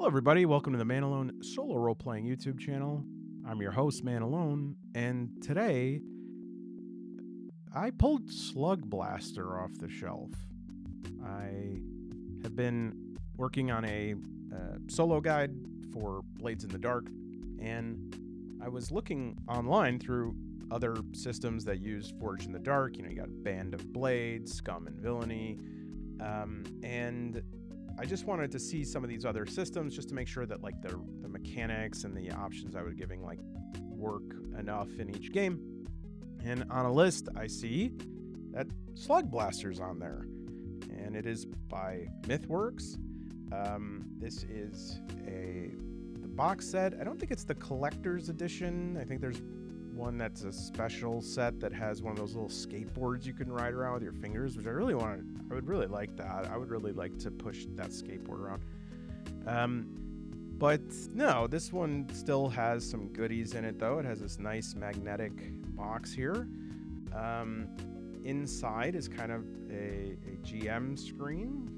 Hello, everybody. Welcome to the Man Alone solo role playing YouTube channel. I'm your host, Man Alone, and today I pulled Slug Blaster off the shelf. I have been working on a solo guide for Blades in the Dark, and I was looking online through other systems that use Forged in the Dark. You know, you got Band of Blades, Scum and Villainy, and I just wanted to see some of these other systems just to make sure that like the mechanics and the options I was giving like work enough in each game. And on a list, I see that Slug Blaster's on there, and it is by MythWorks. This is the box set. I don't think it's the collector's edition. I think there's one that's a special set that has one of those little skateboards you can ride around with your fingers, which I really wanted. I would really like that. I would really like to push that skateboard around. But no, this one still has some goodies in it, though. It has this nice magnetic box here. Inside is kind of a GM screen.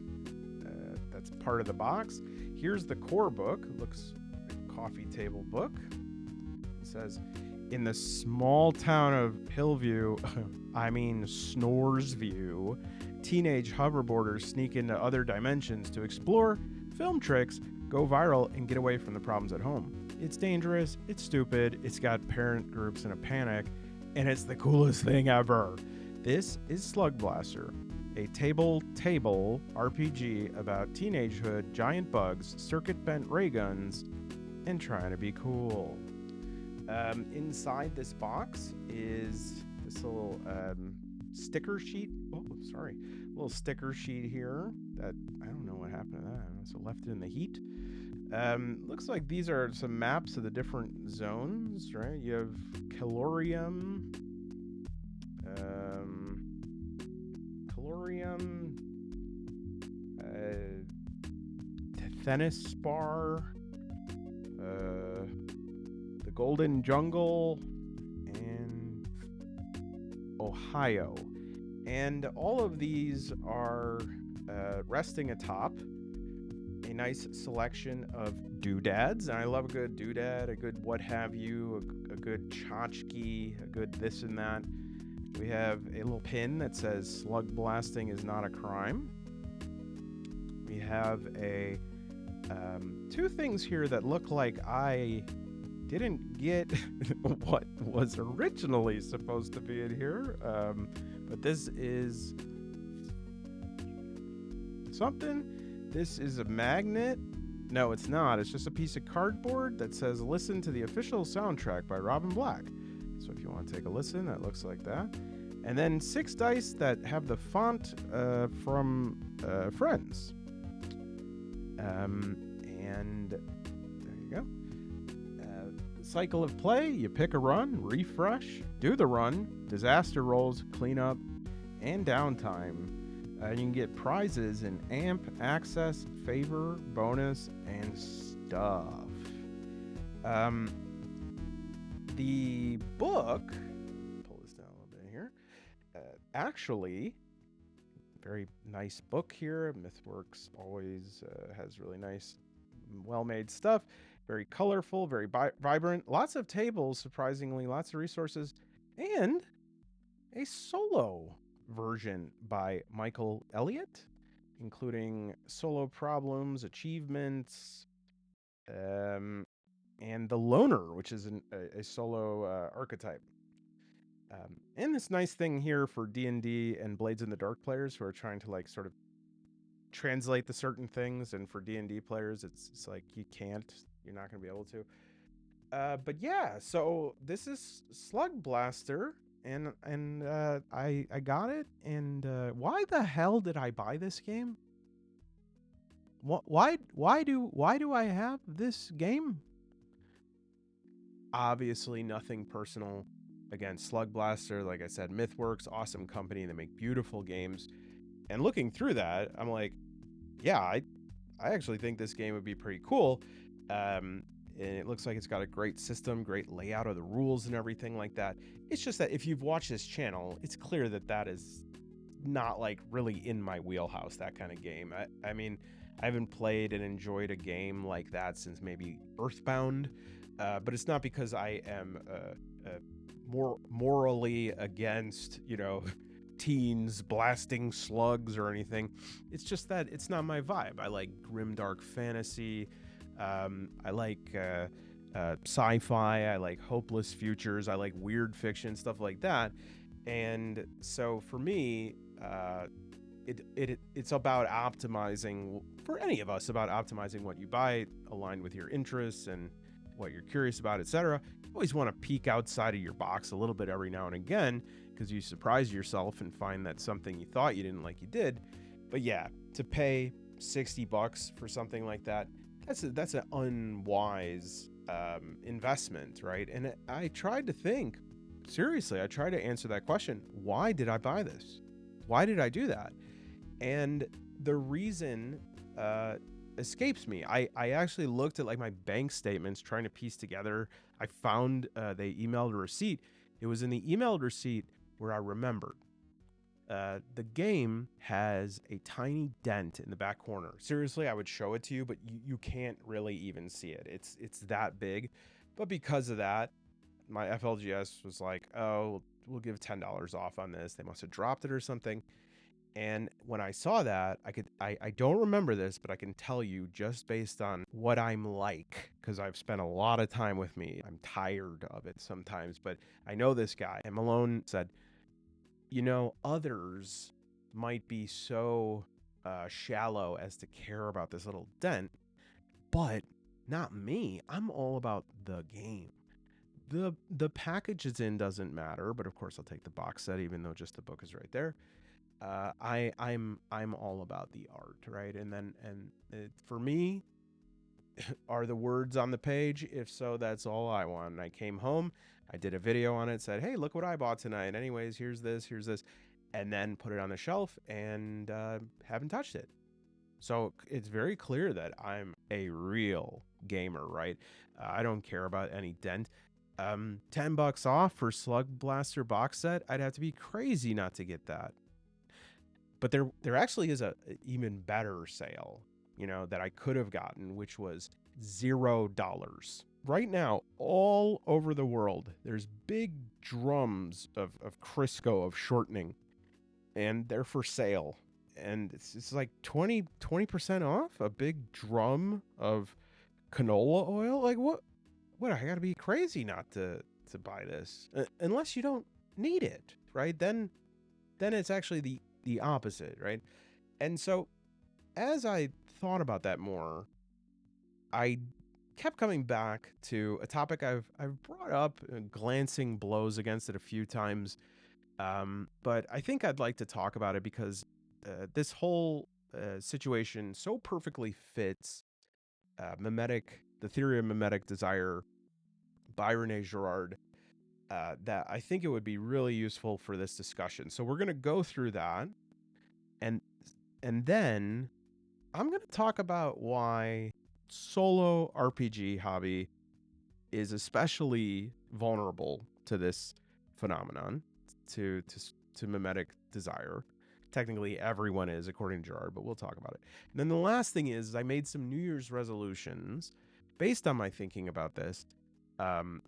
That's part of the box. Here's the core book. It looks like a coffee table book. It says, in the small town of Hillview, Snoresview, teenage hoverboarders sneak into other dimensions to explore, film tricks, go viral, and get away from the problems at home. It's dangerous, it's stupid, it's got parent groups in a panic, and it's the coolest thing ever. This is Slug Blaster, a table RPG about teenagehood, giant bugs, circuit-bent ray guns, and trying to be cool. Inside this box is this little sticker sheet. Oh, sorry. Little sticker sheet here that I don't know what happened to that. I must have left it in the heat. Looks like these are some maps of the different zones, right? You have Calorium, Thenisbar, the Golden Jungle, and Ohio. And all of these are resting atop a nice selection of doodads. And I love a good doodad, a good what have you, a good tchotchke, a good this and that. We have a little pin that says slug blasting is not a crime. We have a two things here that look like I didn't get what was originally supposed to be in here, but this is something. This is a magnet. No, it's not. It's just a piece of cardboard that says listen to the official soundtrack by Robin Black. So if you want to take a listen, that looks like that. And then 6 dice that have the font from Friends. And there you go. Cycle of play, you pick a run, refresh, do the run, disaster rolls, cleanup, and downtime. You can get prizes in amp, access, favor, bonus, and stuff. The book, pull this down a little bit here, actually, very nice book here. MythWorks always has really nice, well-made stuff. Very colorful, very vibrant. Lots of tables, surprisingly, lots of resources, and a solo version by Michael Elliott, including solo problems, achievements, and the loner, which is a solo archetype. And this nice thing here for D&D and Blades in the Dark players who are trying to like sort of translate the certain things, and for D&D players, it's like you're not going to be able to. But yeah, so this is Slug Blaster, and I got it. And why the hell did I buy this game? Why do I have this game? Obviously, nothing personal against Slug Blaster. Like I said, MythWorks, awesome company. They make beautiful games. And looking through that, I'm like, yeah, I actually think this game would be pretty cool. And it looks like it's got a great system, great layout of the rules and everything like that. It's just that if you've watched this channel, it's clear that is not like really in my wheelhouse, that kind of game. I mean, I haven't played and enjoyed a game like that since maybe Earthbound, but it's not because I am more morally against, teens blasting slugs or anything. It's just that it's not my vibe. I like grimdark fantasy. I like sci-fi. I like hopeless futures. I like weird fiction, stuff like that. And so for me, it's about optimizing, for any of us, about optimizing what you buy aligned with your interests and what you're curious about, etc. You always want to peek outside of your box a little bit every now and again, because you surprise yourself and find that something you thought you didn't like you did. But yeah, to pay $60 for something like that, that's an unwise investment, right? And I tried to think seriously. I tried to answer that question: why did I buy this? Why did I do that? And the reason escapes me. I actually looked at like my bank statements trying to piece together. I found they emailed a receipt. It was in the emailed receipt where I remembered. The game has a tiny dent in the back corner. Seriously, I would show it to you, but you can't really even see it. It's that big. But because of that, my FLGS was like, oh, we'll give $10 off on this. They must have dropped it or something. And when I saw that, I don't remember this, but I can tell you just based on what I'm like, because I've spent a lot of time with me. I'm tired of it sometimes, but I know this guy. And Malone said, others might be so shallow as to care about this little dent, but not me. I'm all about the game. The package it's in doesn't matter, but of course I'll take the box set, even though just the book is right there. I'm all about the art, right? And for me, are the words on the page? If so, that's all I want. And I came home, I did a video on it, said, hey, look what I bought tonight. Anyways, here's this, and then put it on the shelf and haven't touched it. So it's very clear that I'm a real gamer, right? I don't care about any dent. $10 off for Slug Blaster box set. I'd have to be crazy not to get that. But there actually is a even better sale, that I could have gotten, which was $0. Right now, all over the world, there's big drums of Crisco, of shortening, and they're for sale. And it's like 20% off a big drum of canola oil. Like what I gotta be crazy not to buy this, unless you don't need it, right? Then it's actually the opposite, right? And so as I thought about that more, I kept coming back to a topic I've brought up, glancing blows against it a few times, but I think I'd like to talk about it because this whole situation so perfectly fits the theory of mimetic desire by René Girard, that I think it would be really useful for this discussion. So we're going to go through that, and then I'm going to talk about why solo RPG hobby is especially vulnerable to this phenomenon, to mimetic desire. Technically, everyone is, according to Girard, but we'll talk about it. And then the last thing is I made some New Year's resolutions based on my thinking about this.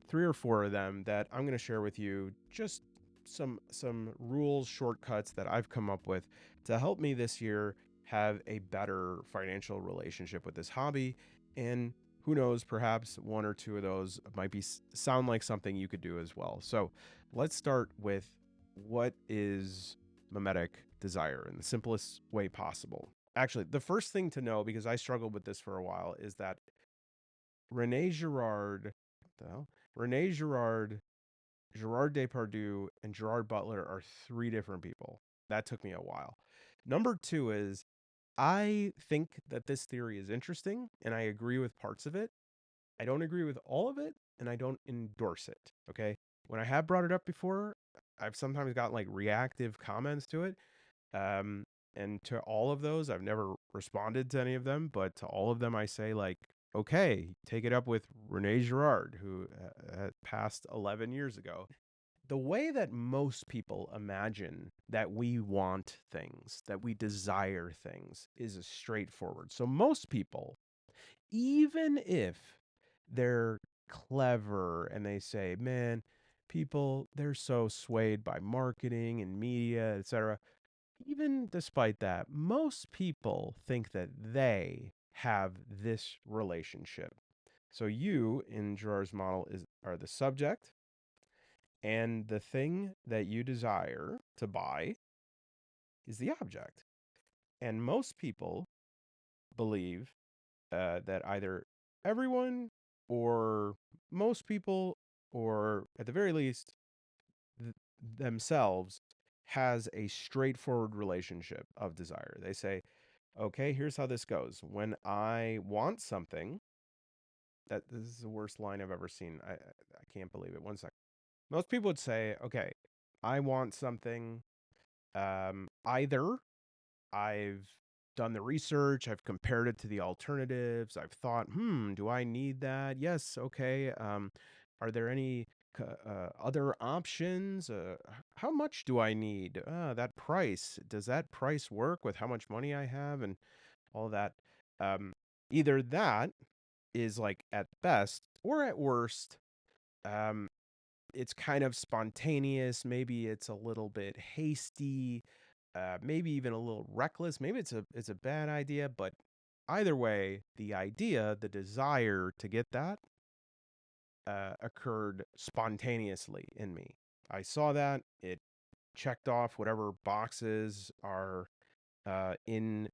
3 or 4 of them that I'm going to share with you, just some rules, shortcuts that I've come up with to help me this year have a better financial relationship with this hobby. And who knows, perhaps 1 or 2 of those might sound like something you could do as well. So let's start with what is mimetic desire in the simplest way possible. Actually, the first thing to know, because I struggled with this for a while, is that René Girard, René Girard, Gerard Depardieu, and Gerard Butler are 3 different people. That took me a while. Number 2 is I think that this theory is interesting, and I agree with parts of it. I don't agree with all of it, and I don't endorse it, okay? When I have brought it up before, I've sometimes got like reactive comments to it. And to all of those, I've never responded to any of them, but to all of them, I say like, okay, take it up with René Girard, who passed 11 years ago. the way that most people imagine that we want things, that we desire things, is straightforward. So most people, even if they're clever and they say, man, people, they're so swayed by marketing and media, etc. Even despite that, most people think that they have this relationship. So you in Girard's model are the subject, and the thing that you desire to buy is the object. And most people believe that either everyone or most people, or at the very least, th- themselves, has a straightforward relationship of desire. They say, okay, here's how this goes. When I want something, this is the worst line I've ever seen. I can't believe it. One second. Most people would say, okay, I want something. Either I've done the research, I've compared it to the alternatives, I've thought, do I need that? Yes, okay. Are there any other options? How much do I need? That price, does that price work with how much money I have and all that? Um, Either that is like at best, or at worst, um, it's kind of spontaneous. Maybe it's a little bit hasty, maybe even a little reckless. Maybe it's a bad idea, but either way, the idea, the desire to get that, occurred spontaneously in me. I saw that, it checked off whatever boxes are in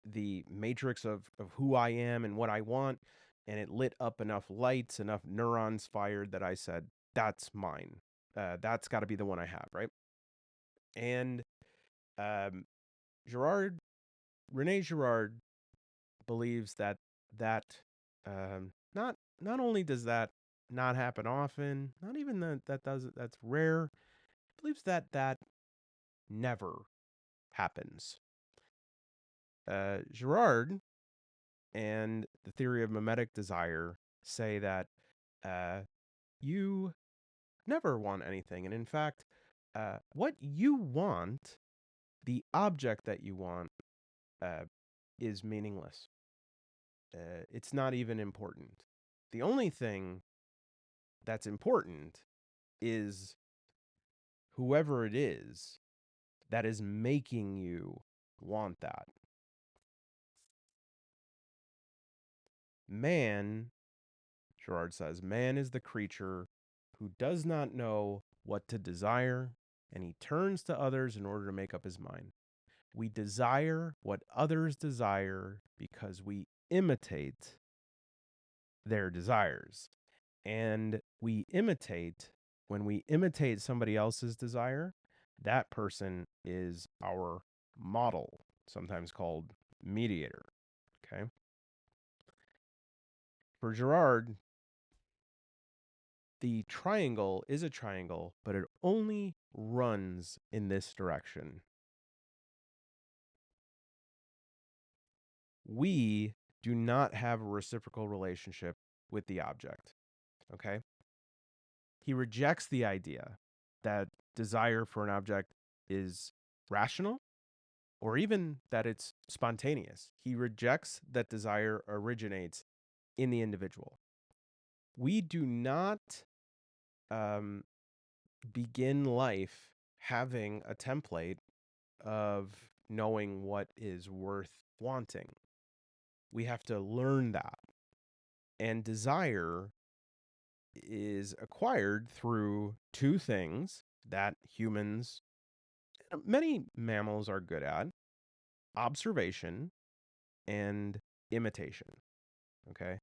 the matrix of who I am and what I want, and it lit up enough lights, enough neurons fired that I said, "That's mine. That's got to be the one I have." Right? And um, Girard, René Girard, believes that that not only does that not happen often, not even that's rare. Believes that that never happens. Girard and the theory of mimetic desire say that uh, you never want anything. And in fact, what you want, the object that you want, uh, is meaningless. It's not even important. The only thing that's important is whoever it is that is making you want that. Man, Girard says, man is the creature who does not know what to desire, and he turns to others in order to make up his mind. We desire what others desire because we imitate their desires. And when we imitate somebody else's desire, that person is our model, sometimes called mediator. Okay. For Girard, the triangle is a triangle, but it only runs in this direction. We do not have a reciprocal relationship with the object. Okay. He rejects the idea that desire for an object is rational or even that it's spontaneous. He rejects that desire originates in the individual. We do not um, begin life having a template of knowing what is worth wanting. We have to learn that. And desire is acquired through two things that humans, many mammals, are good at: observation and imitation. Okay.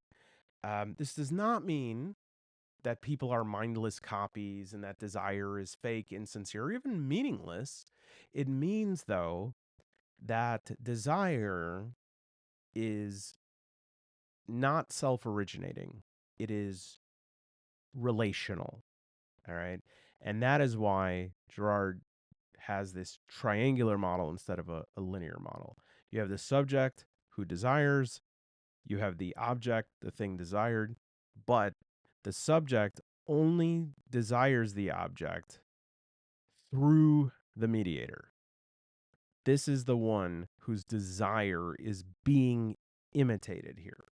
This does not mean that people are mindless copies and that desire is fake, insincere, or even meaningless. It means, though, that desire is not self originating, it is relational. All right. And that is why Girard has this triangular model instead of a linear model. You have the subject who desires, you have the object, the thing desired, but the subject only desires the object through the mediator. This is the one whose desire is being imitated here.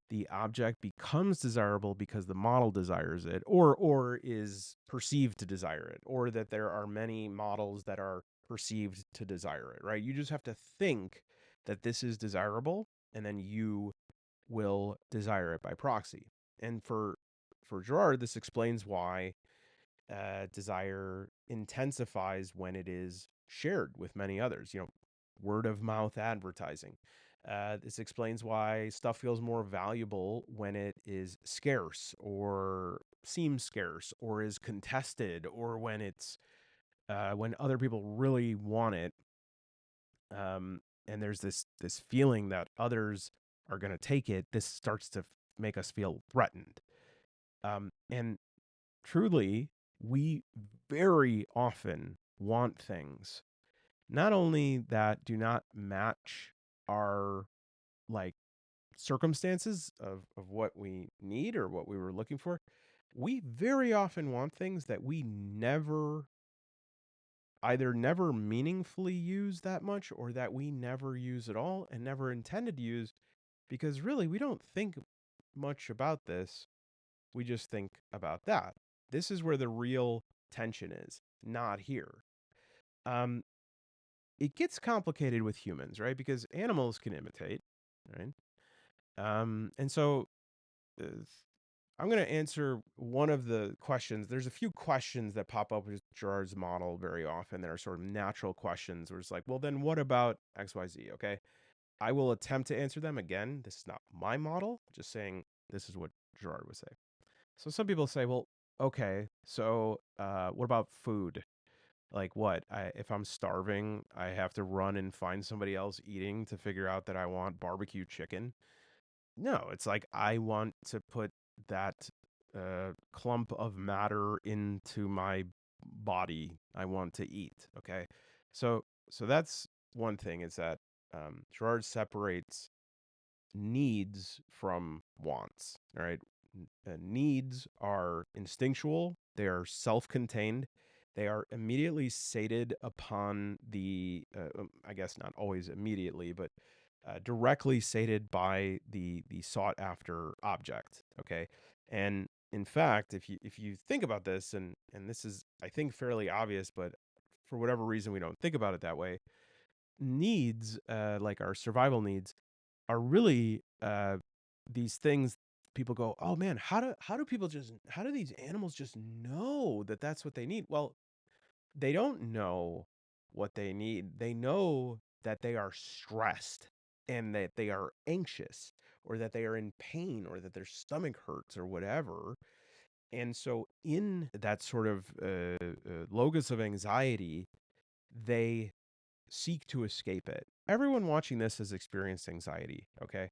The object becomes desirable because the model desires it, or is perceived to desire it, or that there are many models that are perceived to desire it, right? You just have to think that this is desirable, and then you will desire it by proxy. And for Girard, this explains why desire intensifies when it is shared with many others. Word of mouth advertising. This explains why stuff feels more valuable when it is scarce or seems scarce or is contested, or when it's when other people really want it. And there's this feeling that others are going to take it. This starts to make us feel threatened. And truly, we very often want things not only that do not match our like circumstances of what we need or what we were looking for. We very often want things that we never meaningfully use that much, or that we never use at all and never intended to use, because really we don't think much about this. We just think about that. This is where the real tension is, not here. Um, it gets complicated with humans, right? Because animals can imitate, right? And so uh, I'm going to answer one of the questions. There's a few questions that pop up with Girard's model very often that are sort of natural questions where it's like, well, then what about XYZ? Okay. I will attempt to answer them again. This is not my model, just saying this is what Girard would say. So some people say, well, okay, so what about food? Like what? If I'm starving, I have to run and find somebody else eating to figure out that I want barbecue chicken. No, it's like I want to put that clump of matter into my body. I want to eat. Okay, so that's one thing. Is that Girard separates needs from wants. All right. Needs are instinctual, they are self contained, they are immediately sated upon I guess not always immediately, but directly sated by the sought after object. Okay. And in fact, if you think about this, and this is, I think, fairly obvious, but for whatever reason we don't think about it that way, needs, like our survival needs, are really these things people go, oh man, how do these animals just know that that's what they need? Well, they don't know what they need. They know that they are stressed and that they are anxious, or that they are in pain, or that their stomach hurts or whatever. And so in that sort of logos of anxiety, they seek to escape it. Everyone watching this has experienced anxiety, okay?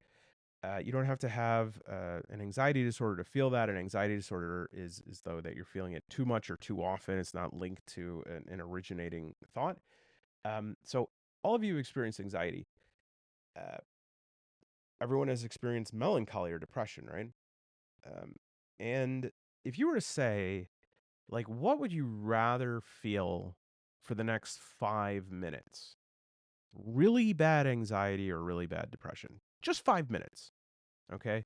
You don't have to have an anxiety disorder to feel that. An anxiety disorder is though that you're feeling it too much or too often. It's not linked to an originating thought. So all of you experience anxiety. Uh, Everyone has experienced melancholy or depression, right? Um, and if you were to say, like, what would you rather feel for the next 5 minutes? Really bad anxiety or really bad depression? Just 5 minutes. Okay.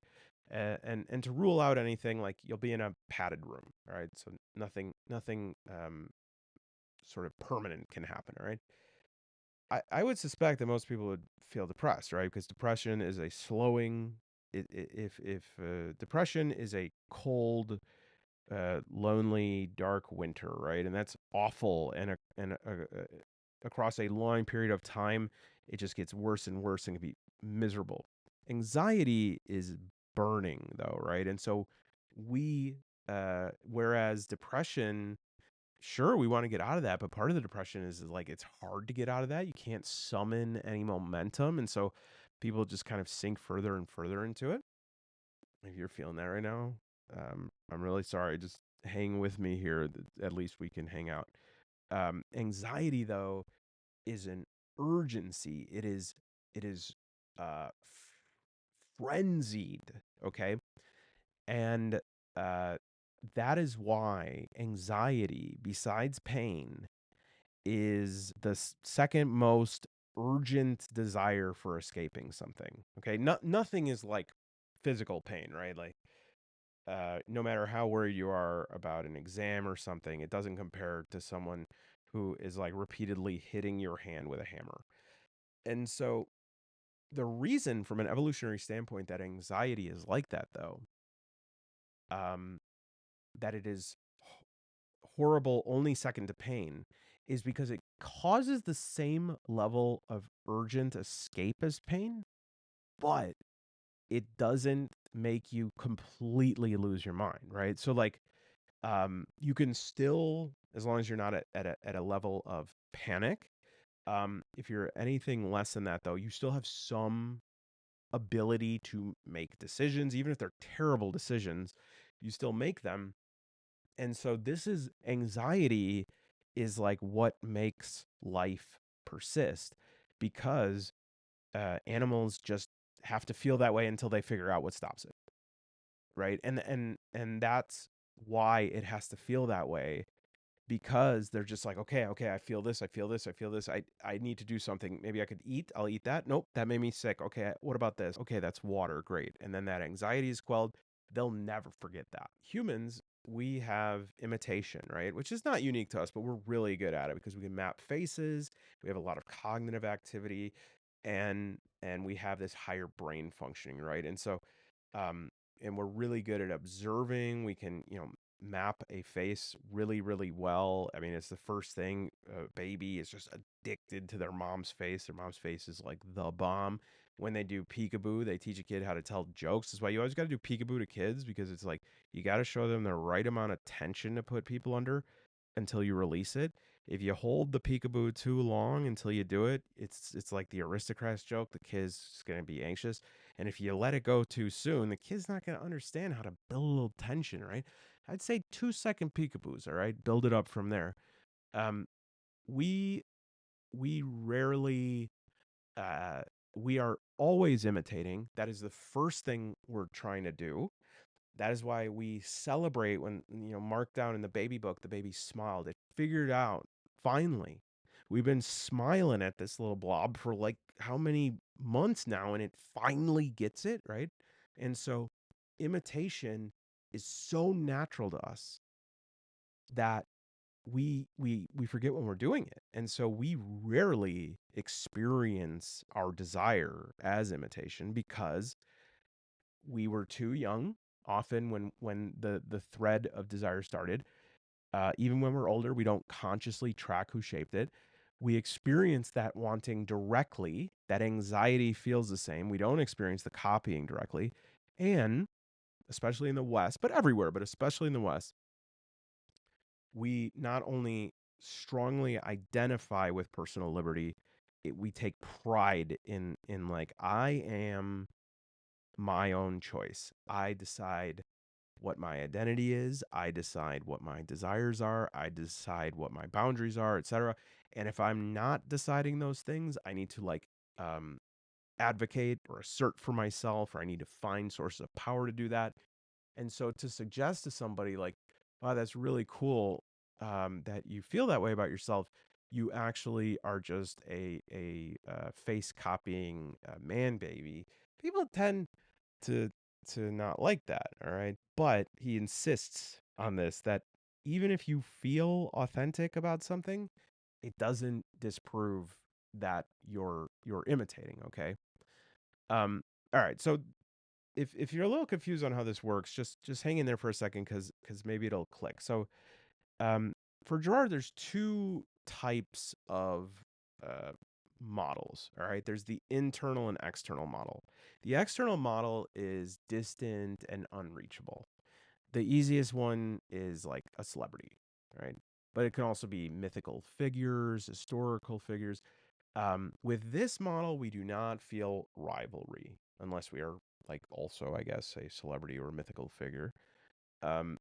And to rule out anything, like, you'll be in a padded room. All right. So nothing sort of permanent can happen. All right. I would suspect that most people would feel depressed, right? Because depression is a slowing. If depression is a cold, lonely, dark winter, right? And that's awful. Across a long period of time, it just gets worse and worse and can be miserable. Anxiety is burning, though, right? And so whereas depression, sure, we want to get out of that, but part of the depression is like it's hard to get out of that. You can't summon any momentum, and so people just kind of sink further and further into it. If you're feeling that right now, I'm really sorry. Just hang with me here. At least we can hang out. Anxiety, though, is an urgency. It is frenzied. Okay, and uh, that is why anxiety, besides pain, is the second most urgent desire for escaping something. Okay, nothing is like physical pain, right? Like no matter how worried you are about an exam or something, it doesn't compare to someone who is like repeatedly hitting your hand with a hammer. And so the reason from an evolutionary standpoint that anxiety is like that though, um, that it is horrible only second to pain, is because it causes the same level of urgent escape as pain, but it doesn't make you completely lose your mind, right? So like you can still, as long as you're not at a level of panic, if you're anything less than that though, you still have some ability to make decisions, even if they're terrible decisions, you still make them. And so this is anxiety is like what makes life persist, because animals just have to feel that way until they figure out what stops it, right? And that's why it has to feel that way, because they're just like, okay, I feel this, I feel this, I feel this. I need to do something. Maybe I could eat. I'll eat that. Nope, that made me sick. Okay, what about this? Okay, that's water. Great. And then that anxiety is quelled. They'll never forget that. Humans, we have imitation, right? Which is not unique to us, but we're really good at it because we can map faces. We have a lot of cognitive activity, and we have this higher brain functioning, right? And so and we're really good at observing. We can, map a face really, really well. I mean, it's the first thing. A baby is just addicted to their mom's face. Their mom's face is like the bomb. When they do peekaboo, they teach a kid how to tell jokes. That's why you always got to do peekaboo to kids, because it's like you got to show them the right amount of tension to put people under until you release it. If you hold the peekaboo too long until you do it, it's like the aristocrats joke. The kid's going to be anxious. And if you let it go too soon, the kid's not going to understand how to build a little tension, right? I'd say 2 second peekaboos, all right? Build it up from there. Um, we we rarely uh, we are always imitating. That is the first thing we're trying to do. That is why we celebrate when, marked down in the baby book, the baby smiled. It figured out finally. We've been smiling at this little blob for like how many months now, and it finally gets it, right? And so imitation is so natural to us that we forget when we're doing it. And so we rarely experience our desire as imitation because we were too young, often when the thread of desire started. Even when we're older, we don't consciously track who shaped it. We experience that wanting directly. That anxiety feels the same. We don't experience the copying directly. And especially in the West, but everywhere, but especially in the West, we not only strongly identify with personal liberty, we take pride in like, I am my own choice. I decide what my identity is. I decide what my desires are. I decide what my boundaries are, etc. And if I'm not deciding those things, I need to like um, advocate or assert for myself, or I need to find sources of power to do that. And so to suggest to somebody like, wow, that's really cool that you feel that way about yourself. You actually are just a face copying man baby. People tend to not like that, all right? But he insists on this, that even if you feel authentic about something, it doesn't disprove that you're imitating, okay? All right. So if you're a little confused on how this works, just hang in there for a second, cuz maybe it'll click. So, um for Girard, there's two types of uh models, all right? There's the internal and external model. The external model is distant and unreachable. The easiest one is like a celebrity, right? But it can also be mythical figures, historical figures. With this model, we do not feel rivalry unless we are like also, I guess, a celebrity or a mythical figure. Um,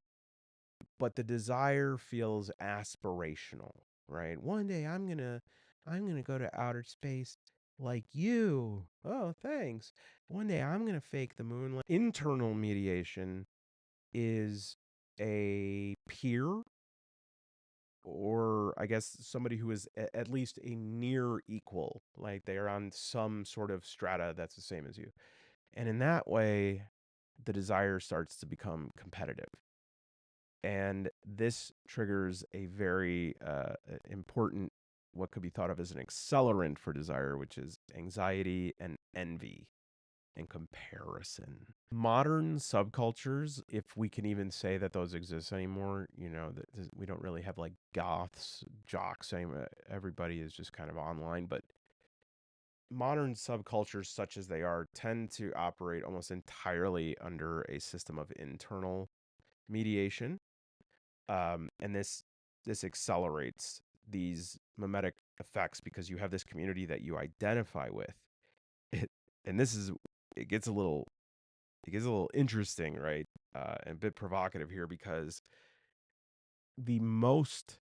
but the desire feels aspirational, right? One day I'm gonna go to outer space like you. Oh, thanks. One day I'm gonna fake the moon. Internal mediation is a peer or I guess somebody who is at least a near equal, like they are on some sort of strata that's the same as you. And in that way, the desire starts to become competitive. And this triggers a very important, what could be thought of as an accelerant for desire, which is anxiety and envy and comparison. Modern subcultures, if we can even say that those exist anymore, that we don't really have like goths, jocks anymore. Everybody is just kind of online, but modern subcultures, such as they are, tend to operate almost entirely under a system of internal mediation. And this accelerates these mimetic effects because you have this community that you identify with. It, and this is it gets a little interesting, right? And a bit provocative here because the most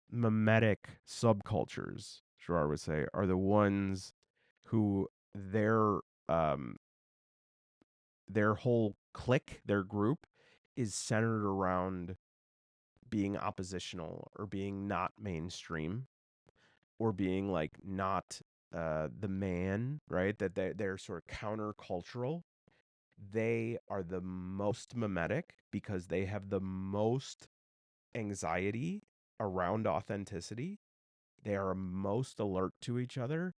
mimetic subcultures, Girard would say, are the ones who um their whole clique, their group, is centered around being oppositional or being not mainstream or being like not the man, right? That they're sort of countercultural. They are the most mimetic because they have the most anxiety around authenticity. They are most alert to each other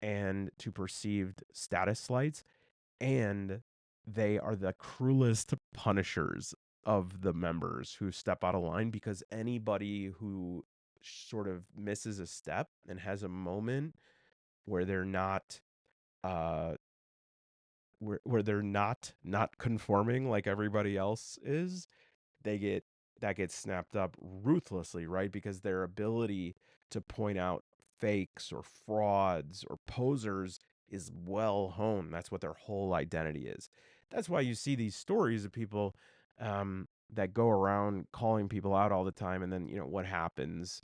and to perceived status slights, and they are the cruelest punishers of the members who step out of line, because anybody who sort of misses a step and has a moment where they're not uh where they're not conforming like everybody else is, they get that gets snapped up ruthlessly, right? Because their ability to point out fakes or frauds or posers is well honed. That's what their whole identity is. That's why you see these stories of people that go around calling people out all the time, and then what happens?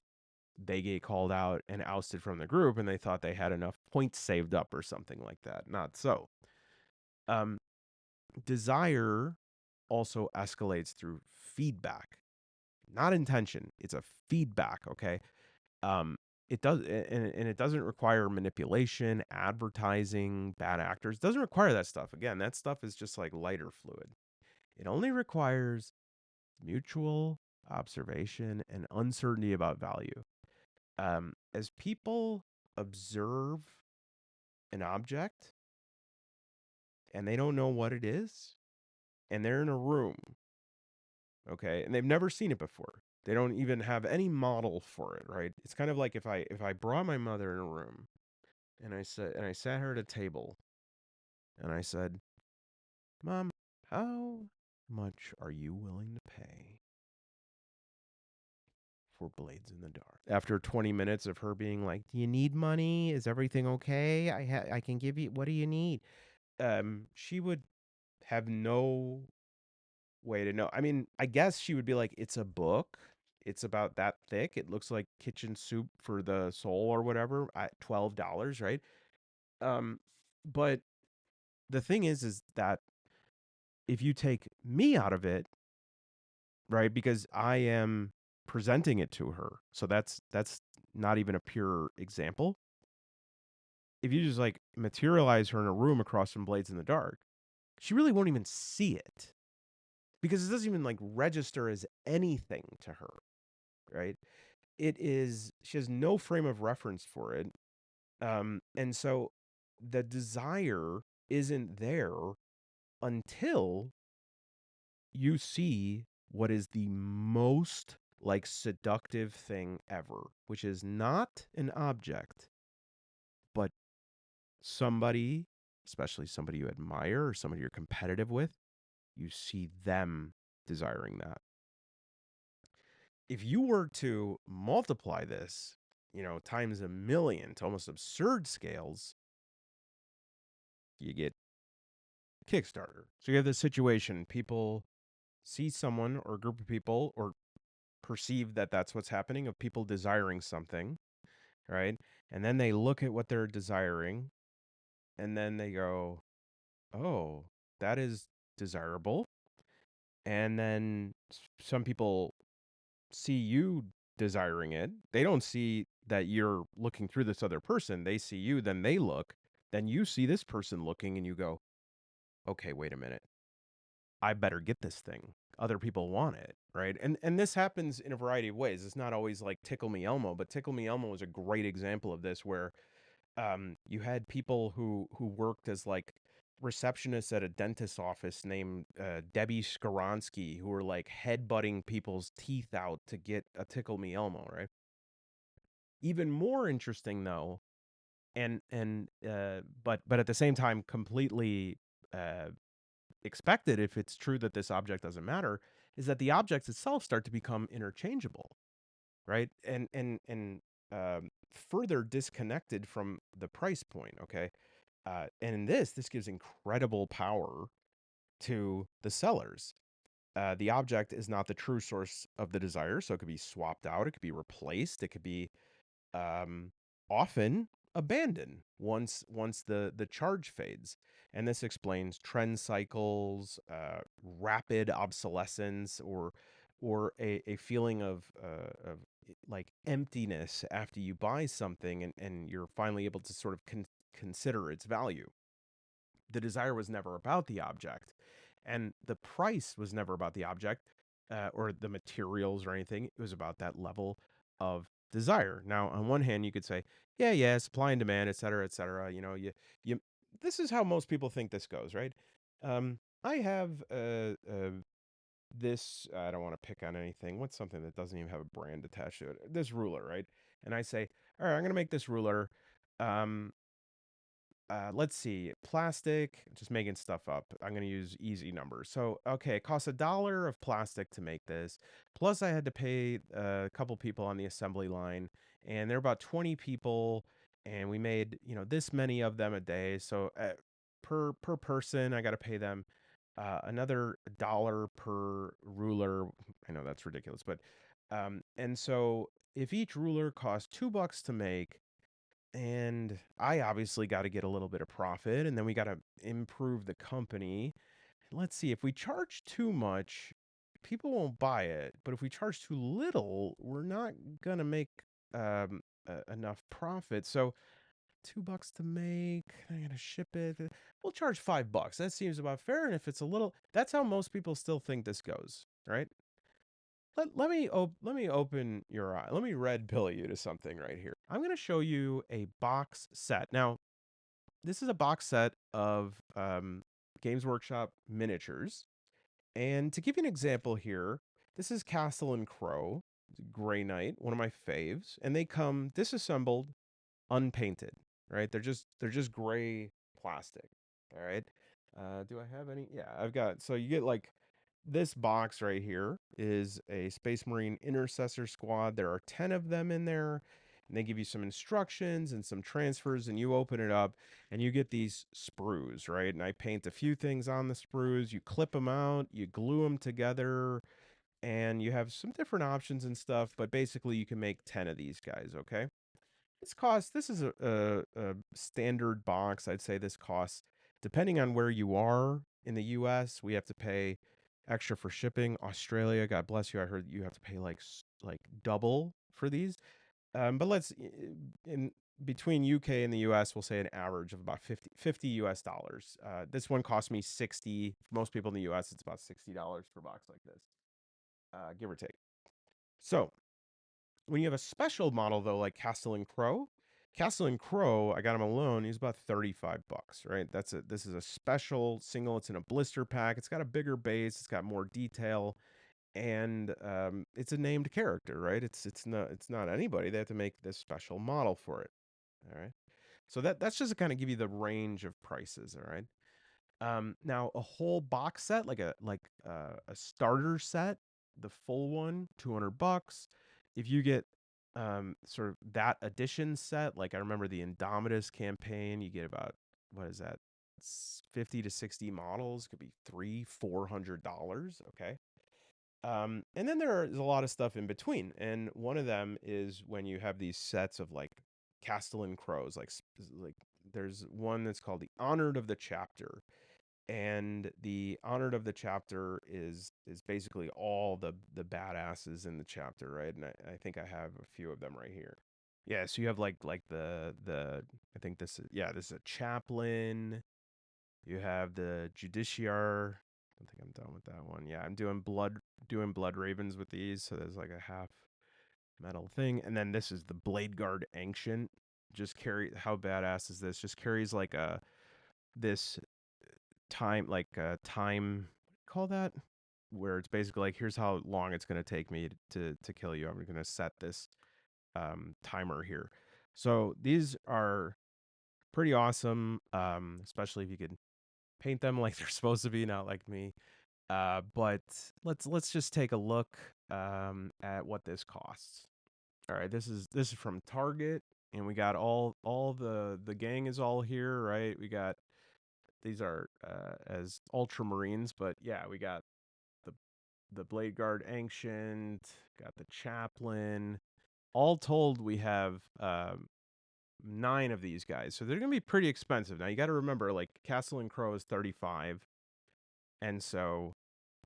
They get called out and ousted from the group, and they thought they had enough points saved up or something like that. Not so. Um, Desire also escalates through feedback, not intention. It's a feedback. Okay. Um, it does, and it doesn't require manipulation, advertising, bad actors. It doesn't require that stuff. Again, that stuff is just like lighter fluid. It only requires mutual observation and uncertainty about value. As people observe an object and they don't know what it is, and they're in a room, okay, and they've never seen it before. They don't even have any model for it, right? It's kind of like if I brought my mother in a room and I sat her at a table and I said, "Mom, how much are you willing to pay for Blades in the Dark?" After 20 minutes of her being like, "Do you need money? Is everything okay? I can give you, what do you need?" She would have no way to know. I mean, I guess she would be like, "It's a book. It's about that thick. It looks like kitchen soup for the soul or whatever at $12, right?" Um, but the thing is that if you take me out of it, right, because I am presenting it to her, so that's not even a pure example. If you just like materialize her in a room across from Blades in the Dark, she really won't even see it because it doesn't even like register as anything to her, right? She has no frame of reference for it. And so the desire isn't there until you see what is the most like seductive thing ever, which is not an object, but somebody, especially somebody you admire or somebody you're competitive with. You see them desiring that. If you were to multiply this, times a million to almost absurd scales, you get Kickstarter. So you have this situation, people see someone or a group of people or perceive that that's what's happening, of people desiring something, right? And then they look at what they're desiring and then they go, "Oh, that is desirable." And then some people see you desiring it. They don't see that you're looking through this other person. They see you, then they look, then you see this person looking and you go, okay, wait a minute. I better get this thing. Other people want it, right? And this happens in a variety of ways. It's not always like Tickle Me Elmo, but Tickle Me Elmo is a great example of this, where you had people who worked as like receptionists at a dentist's office named Debbie Skoronsky, who were like headbutting people's teeth out to get a Tickle Me Elmo, right? Even more interesting though, but at the same time completely uh, expected, if it's true that this object doesn't matter, is that the objects itself start to become interchangeable, right? And further disconnected from the price point. Okay, and in this gives incredible power to the sellers. The object is not the true source of the desire, so it could be swapped out, it could be replaced, it could be um, often abandoned once the charge fades. And this explains trend cycles, rapid obsolescence, or a feeling of like emptiness after you buy something, and you're finally able to sort of consider its value. The desire was never about the object, and the price was never about the object, or the materials or anything. It was about that level of desire. Now, on one hand, you could say, yeah, supply and demand, et cetera, et cetera. You. This is how most people think this goes, right? I have this. I don't want to pick on anything. What's something that doesn't even have a brand attached to it? This ruler, right? And I say, all right, I'm going to make this ruler. Um, let's see, plastic, just making stuff up. I'm going to use easy numbers. So, okay, it costs $1 of plastic to make this. Plus, I had to pay a couple people on the assembly line, and there are about 20 people, and we made, this many of them a day. So, per person, I got to pay them another dollar per ruler. I know that's ridiculous, but and so if each ruler costs $2 to make, and I obviously got to get a little bit of profit, and then we got to improve the company. Let's see, if we charge too much, people won't buy it, but if we charge too little, we're not gonna make enough profit. So $2 to make, I gotta ship it. We'll charge $5. That seems about fair. And if it's a little, that's how most people still think this goes, right? Let me open your eye. Let me red pill you to something right here. I'm going to show you a box set. Now, this is a box set of Games Workshop miniatures. And to give you an example here, this is Castle and Crow, Grey Knight, one of my faves, and they come disassembled, unpainted, right? They're just gray plastic. All right. Do I have any? Yeah, I've got. So you get like this box right here is a Space Marine Intercessor Squad. There are 10 of them in there, and they give you some instructions and some transfers, and you open it up and you get these sprues, right? And I paint a few things on the sprues. You clip them out, you glue them together, and you have some different options and stuff, but basically you can make 10 of these guys, okay? This is a standard box. I'd say this costs, depending on where you are in the US, we have to pay extra for shipping. Australia, God bless you, I heard you have to pay like double for these. But in between UK and the US, we'll say an average of about 50 US dollars. This one cost me 60. Most people in the US, it's about $60 per box like this, give or take. So when you have a special model though, like Castle and Crow, I got him alone. He's about $35, right? This is a special single. It's in a blister pack. It's got a bigger base. It's got more detail, and it's a named character, right? It's not anybody. They have to make this special model for it. All right. So that's just to kind of give you the range of prices. All right. Now a whole box set, a starter set, the full one, $200. If you get sort of that edition set, like I remember the Indomitus campaign, you get about, what is that, 50 to 60 models, could be $300-$400. Okay. And then there is a lot of stuff in between, and one of them is when you have these sets of like Castellan Crows, like there's one that's called the Honored of the Chapter, And the honored of the chapter is basically all the badasses in the chapter, right? And I think I have a few of them right here. Yeah, so you have like the I think this is, yeah, this is a chaplain. You have the judiciar. I don't think I'm done with that one. Yeah, I'm doing blood ravens with these, so there's like a half metal thing. And then this is the blade guard ancient. Just carry, how badass is this? Just carries like a this time, like a time, call that, where it's basically like, here's how long it's going to take me to kill you. I'm going to set this timer here. So these are pretty awesome, especially if you could paint them like they're supposed to be, not like me. But let's just take a look at what this costs. All right, this is from Target, and we got all the gang is all here, right? We got, these are as ultramarines, but yeah, we got the blade guard ancient, got the chaplain. All told, we have 9 of these guys, so they're gonna be pretty expensive. Now you got to remember, like, Castle and Crow is 35, and so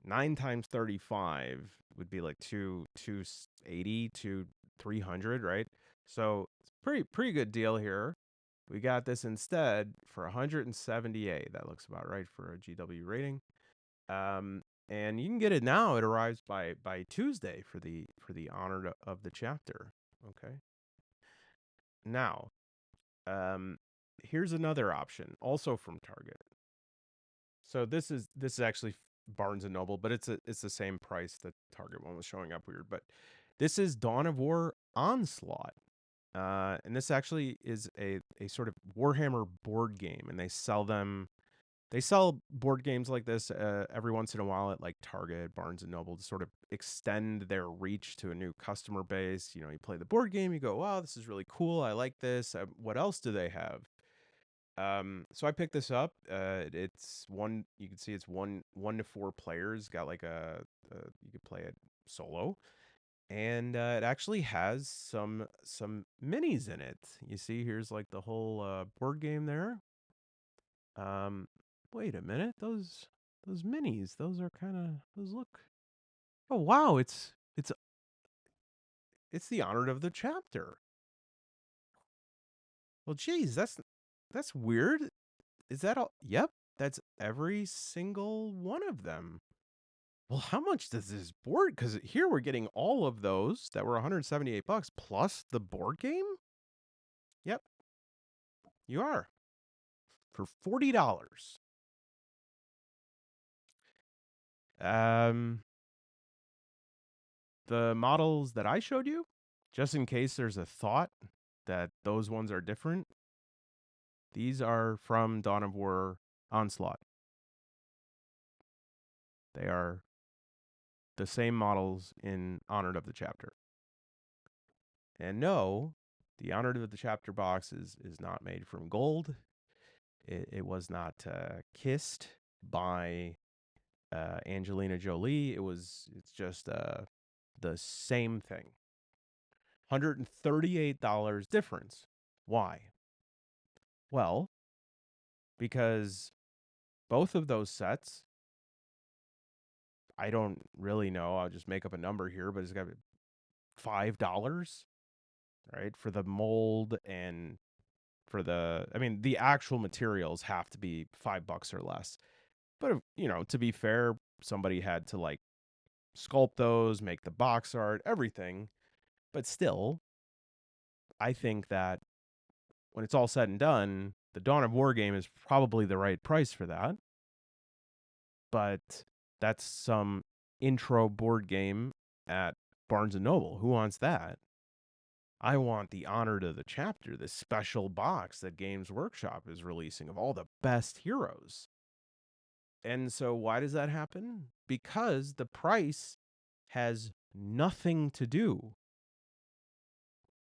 9 times 35 would be like 280 to 300, right? So it's pretty good deal here. We got this instead for 178. That looks about right for a GW rating. And you can get it now. It arrives by Tuesday for the honor of the chapter. Okay. Now, here's another option, also from Target. So this is actually Barnes and Noble, but it's the same price. The Target one was showing up weird, but this is Dawn of War Onslaught. And this actually is a sort of Warhammer board game, and they sell board games like this every once in a while at like Target, Barnes and Noble, to sort of extend their reach to a new customer base. You know, you play the board game, you go, wow, this is really cool. I like this. What else do they have? So I picked this up. It's one. You can see it's one to 4 players. Got like you could play it solo, and it actually has some minis in it. You see, here's like the whole board game there. Um, Wait a minute, those minis, those are kind of, those look. Oh wow, it's the honored of the chapter. Well, geez, that's weird. Is that all? Yep, that's every single one of them. Well, how much does this board? Because here we're getting all of those that were 178 bucks plus the board game. Yep, you are, for $40. Um, the models that I showed you, just in case there's a thought that those ones are different, these are from Dawn of War Onslaught. They are the same models in Honored of the Chapter. And no, the Honored of the Chapter box is not made from gold. It was not kissed by Angelina Jolie. It's just the same thing. $138 difference. Why? Well, because both of those sets, I don't really know. I'll just make up a number here, but it's got $5, right? For the mold and for I mean, the actual materials have to be $5 or less. But, you know, to be fair, somebody had to like sculpt those, make the box art, everything. But still, I think that when it's all said and done, the Dawn of War game is probably the right price for that. But that's some intro board game at Barnes and Noble. Who wants that? I want the honor to the chapter, this special box that Games Workshop is releasing of all the best heroes. And so why does that happen? Because the price has nothing to do.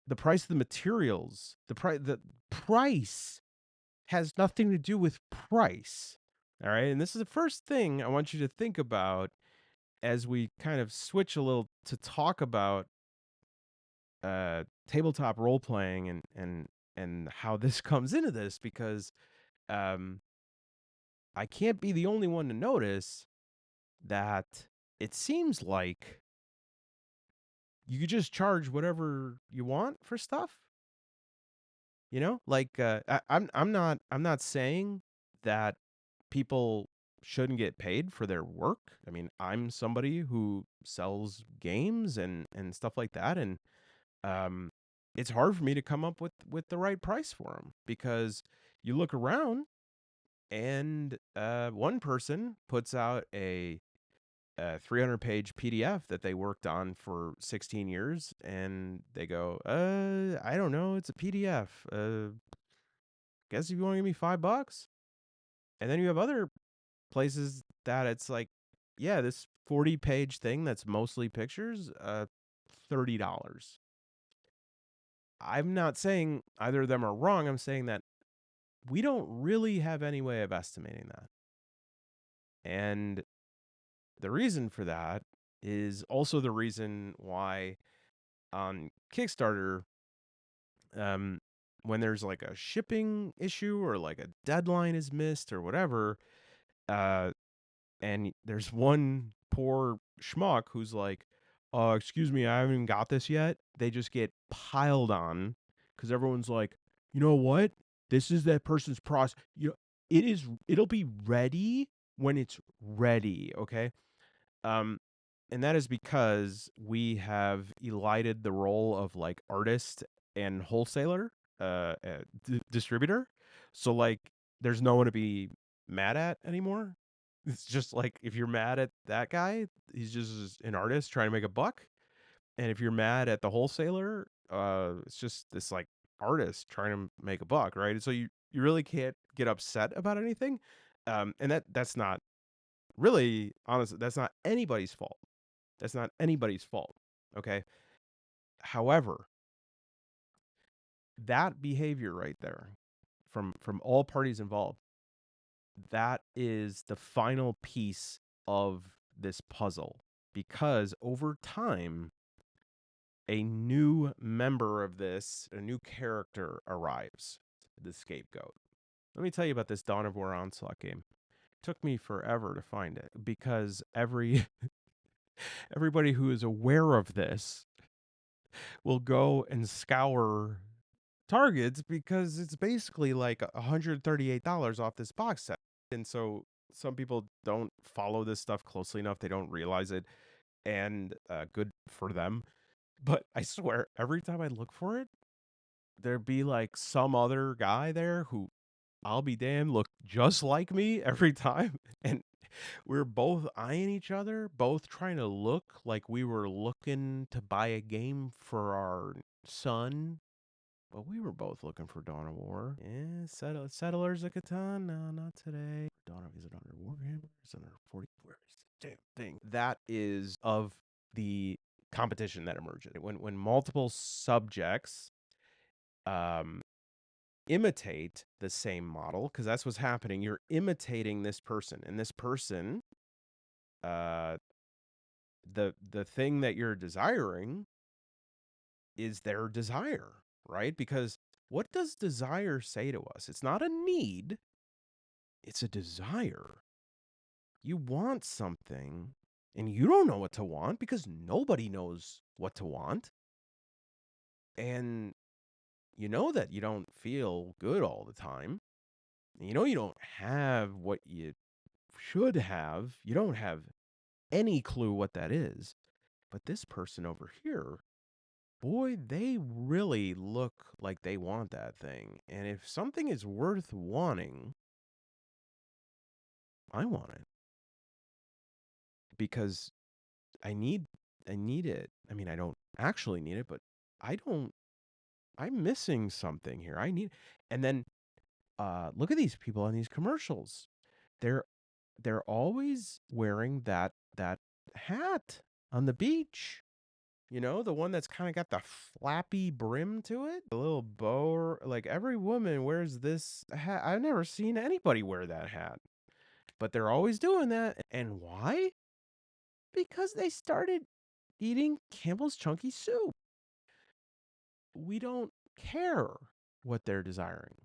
The price of the materials, the price has nothing to do with price. All right? And this is the first thing I want you to think about as we kind of switch a little to talk about tabletop role playing and how this comes into this, because I can't be the only one to notice that it seems like you could just charge whatever you want for stuff. You know, like I'm not saying that people shouldn't get paid for their work. I mean, I'm somebody who sells games and stuff like that, and um, it's hard for me to come up with the right price for them because you look around and one person puts out a 300-page PDF that they worked on for 16 years, and they go, I don't know, it's a PDF. Guess if you want to give me $5. And then you have other places that it's like, yeah, this 40-page thing that's mostly pictures, $30. I'm not saying either of them are wrong. I'm saying that we don't really have any way of estimating that. And the reason for that is also the reason why on Kickstarter, um, when there's like a shipping issue or like a deadline is missed or whatever, uh, and there's one poor schmuck who's like, excuse me, I haven't even got this yet. They just get piled on because everyone's like, you know what? This is that person's process. You know, it'll be ready when it's ready. Okay. Um, and that is because we have elided the role of like artist and wholesaler, distributor. So like, there's no one to be mad at anymore. It's just like if you're mad at that guy, he's just an artist trying to make a buck. And if you're mad at the wholesaler, it's just this like artist trying to make a buck, right? And so you really can't get upset about anything. And that's not really honestly, that's not anybody's fault. That's not anybody's fault. Okay. However, that behavior right there from all parties involved, that is the final piece of this puzzle because over time a new member of this, a new character arrives, the scapegoat. Let me tell you about this Dawn of War Onslaught game. It took me forever to find it because everybody who is aware of this will go and scour Targets because it's basically like $138 off this box set. And so some people don't follow this stuff closely enough. They don't realize it. And good for them. But I swear, every time I look for it, there'd be like some other guy there who I'll be damned look just like me every time. And we're both eyeing each other, both trying to look like we were looking to buy a game for our son, but we were both looking for Dawn of War. Yeah, Settlers of Catan. No, not today. Dawn of, is it under Warhammer? Is it under 40? Where is the damn thing? That is of the competition that emerges when multiple subjects um imitate the same model, because that's what's happening. You're imitating this person, and this person, uh the thing that you're desiring is their desire, right? Because what does desire say to us? It's not a need, it's a desire. You want something and you don't know what to want because nobody knows what to want. And you know that you don't feel good all the time. You know you don't have what you should have. You don't have any clue what that is. But this person over here, boy, they really look like they want that thing. And if something is worth wanting, I want it because I need it. I mean, I don't actually need it, but I don't I'm missing something here. I need and then look at these people on these commercials. They're they're always wearing that hat on the beach. You know, the one that's kind of got the flappy brim to it, a little bow. Like every woman wears this hat. I've never seen anybody wear that hat, but they're always doing that. And why? Because they started eating Campbell's Chunky Soup. We don't care what they're desiring.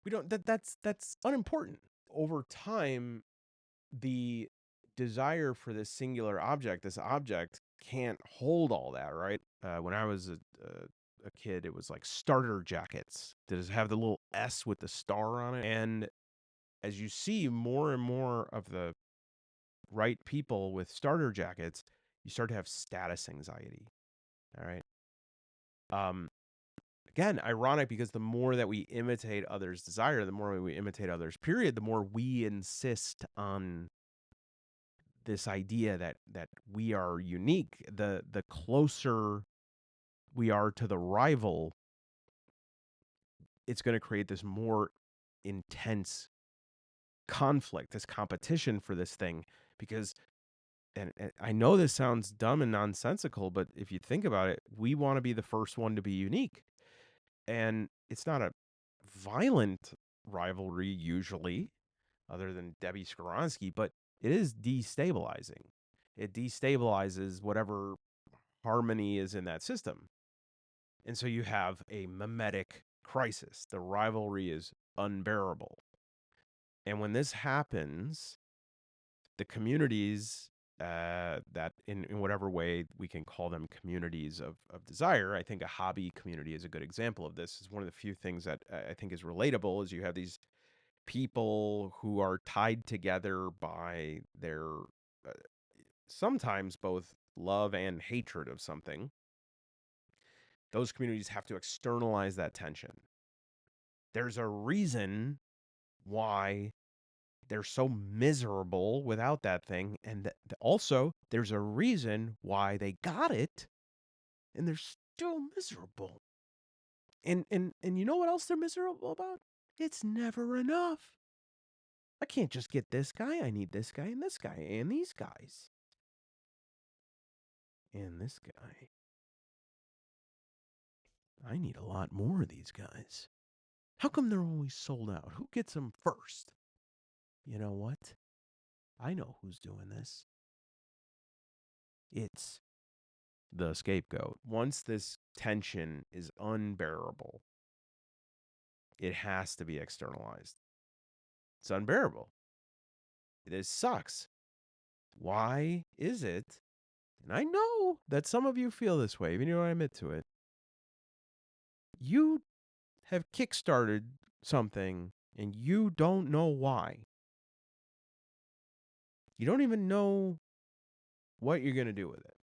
We don't that's unimportant. Over time, the desire for this object can't hold all that, right? When I was a kid, it was like starter jackets. Does it have the little S with the star on it? And as you see more and more of the right people with starter jackets, you start to have status anxiety. All right. Um, Again, ironic because the more that we imitate others' desire, the more we imitate others, period, the more we insist on this idea that we are unique. The closer we are to the rival, it's going to create this more intense conflict, this competition for this thing, because and I know this sounds dumb and nonsensical, but if you think about it, we want to be the first one to be unique. And it's not a violent rivalry usually, other than Debbie Skoronsky, but it is destabilizing. It destabilizes whatever harmony is in that system. And so you have a mimetic crisis. The rivalry is unbearable. And when this happens, the communities that in whatever way we can call them communities of desire, I think a hobby community is a good example of this. Is one of the few things that I think is relatable is you have these people who are tied together by their uh, sometimes both love and hatred of something. Those communities have to externalize that tension. There's a reason why they're so miserable without that thing. And also, there's a reason why they got it and they're still miserable. And you know what else they're miserable about? It's never enough. I can't just get this guy. I need this guy and this guy and these guys. And this guy. I need a lot more of these guys. How come they're always sold out? Who gets them first? You know what? I know who's doing this. It's the scapegoat. Once this tension is unbearable, it has to be externalized. It's unbearable. It sucks. Why is it? And I know that some of you feel this way, even though I admit to it. You have kickstarted something and you don't know why. You don't even know what you're going to do with it.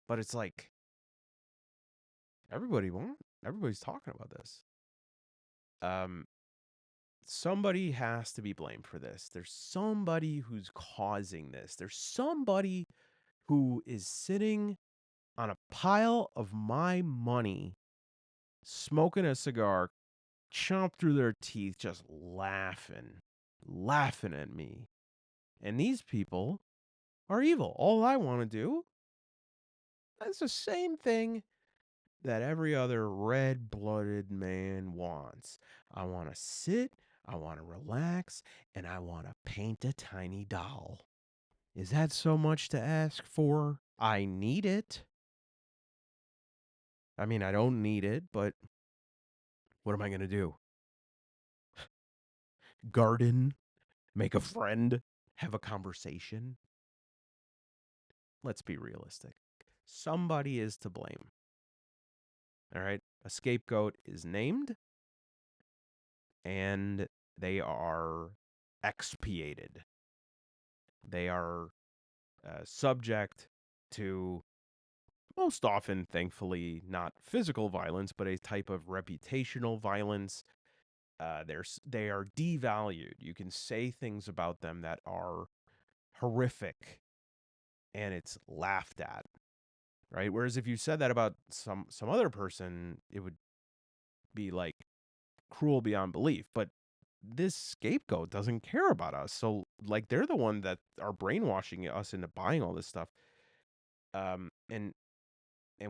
But it's like everybody's talking about this. Somebody has to be blamed for this. There's somebody who's causing this. There's somebody who is sitting on a pile of my money, smoking a cigar, chomped through their teeth, just laughing at me. And these people are evil. All I want to do, that's the same thing that every other red-blooded man wants. I want to sit, I want to relax, and I want to paint a tiny doll. Is that so much to ask for? I need it. I mean, I don't need it, but what am I going to do? Garden, make a friend, have a conversation? Let's be realistic. Somebody is to blame. All right? A scapegoat is named and they are expiated. They are subject to, most often, thankfully, not physical violence, but a type of reputational violence. They are devalued. You can say things about them that are horrific, and it's laughed at, right? Whereas if you said that about some other person, it would be like cruel beyond belief. But this scapegoat doesn't care about us. So like they're the one that are brainwashing us into buying all this stuff. And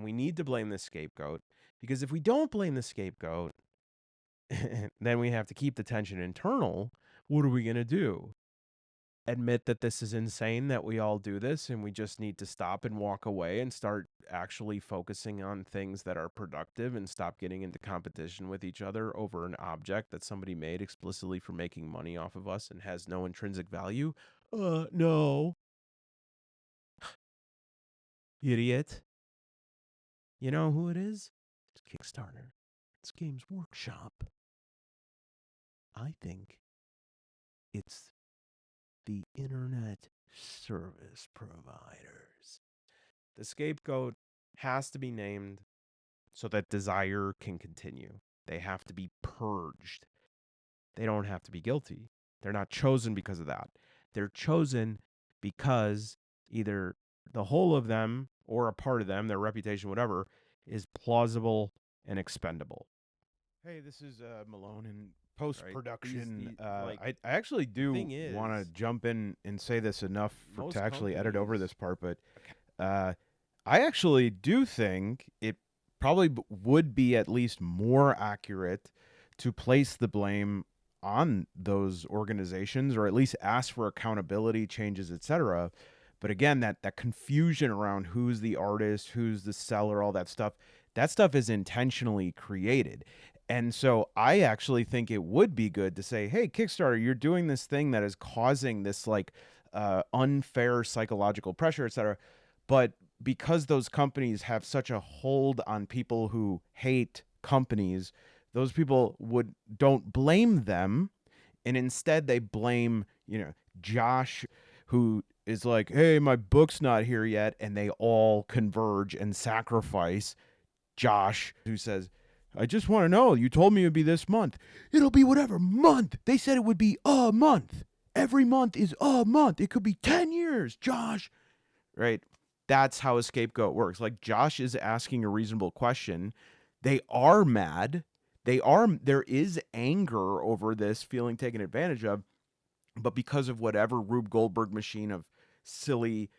we need to blame the scapegoat, because if we don't blame the scapegoat, then we have to keep the tension internal. What are we going to do? admit that this is insane, that we all do this, and we just need to stop and walk away and start actually focusing on things that are productive and stop getting into competition with each other over an object that somebody made explicitly for making money off of us and has no intrinsic value? No. Idiot. You know who it is? It's Kickstarter. It's Games Workshop. I think it's the internet service providers. The scapegoat has to be named so that desire can continue. They have to be purged. They don't have to be guilty. They're not chosen because of that. They're chosen because either the whole of them or a part of them, their reputation, whatever, is plausible and expendable. Hey, this is Malone in post Right? production. Like, I actually the do thing want to is, jump in and say this enough to most actually edit over this companies, part, but I actually do think it probably would be at least more accurate to place the blame on those organizations, or at least ask for accountability, changes, etc. But again, that confusion around who's the artist, who's the seller, all that stuff is intentionally created. And so I actually think it would be good to say, hey, Kickstarter, you're doing this thing that is causing this like unfair psychological pressure, etc. But because those companies have such a hold on people who hate companies, those people would don't blame them, and instead they blame, Josh, who is like, hey, my book's not here yet, and they all converge and sacrifice Josh, who says, I just want to know, you told me it would be this month. It'll be whatever month. They said it would be a month. Every month is a month. It could be 10 years, Josh. Right? That's how a scapegoat works. Like, Josh is asking a reasonable question. They are mad. There is anger over this feeling taken advantage of, but because of whatever Rube Goldberg machine of silly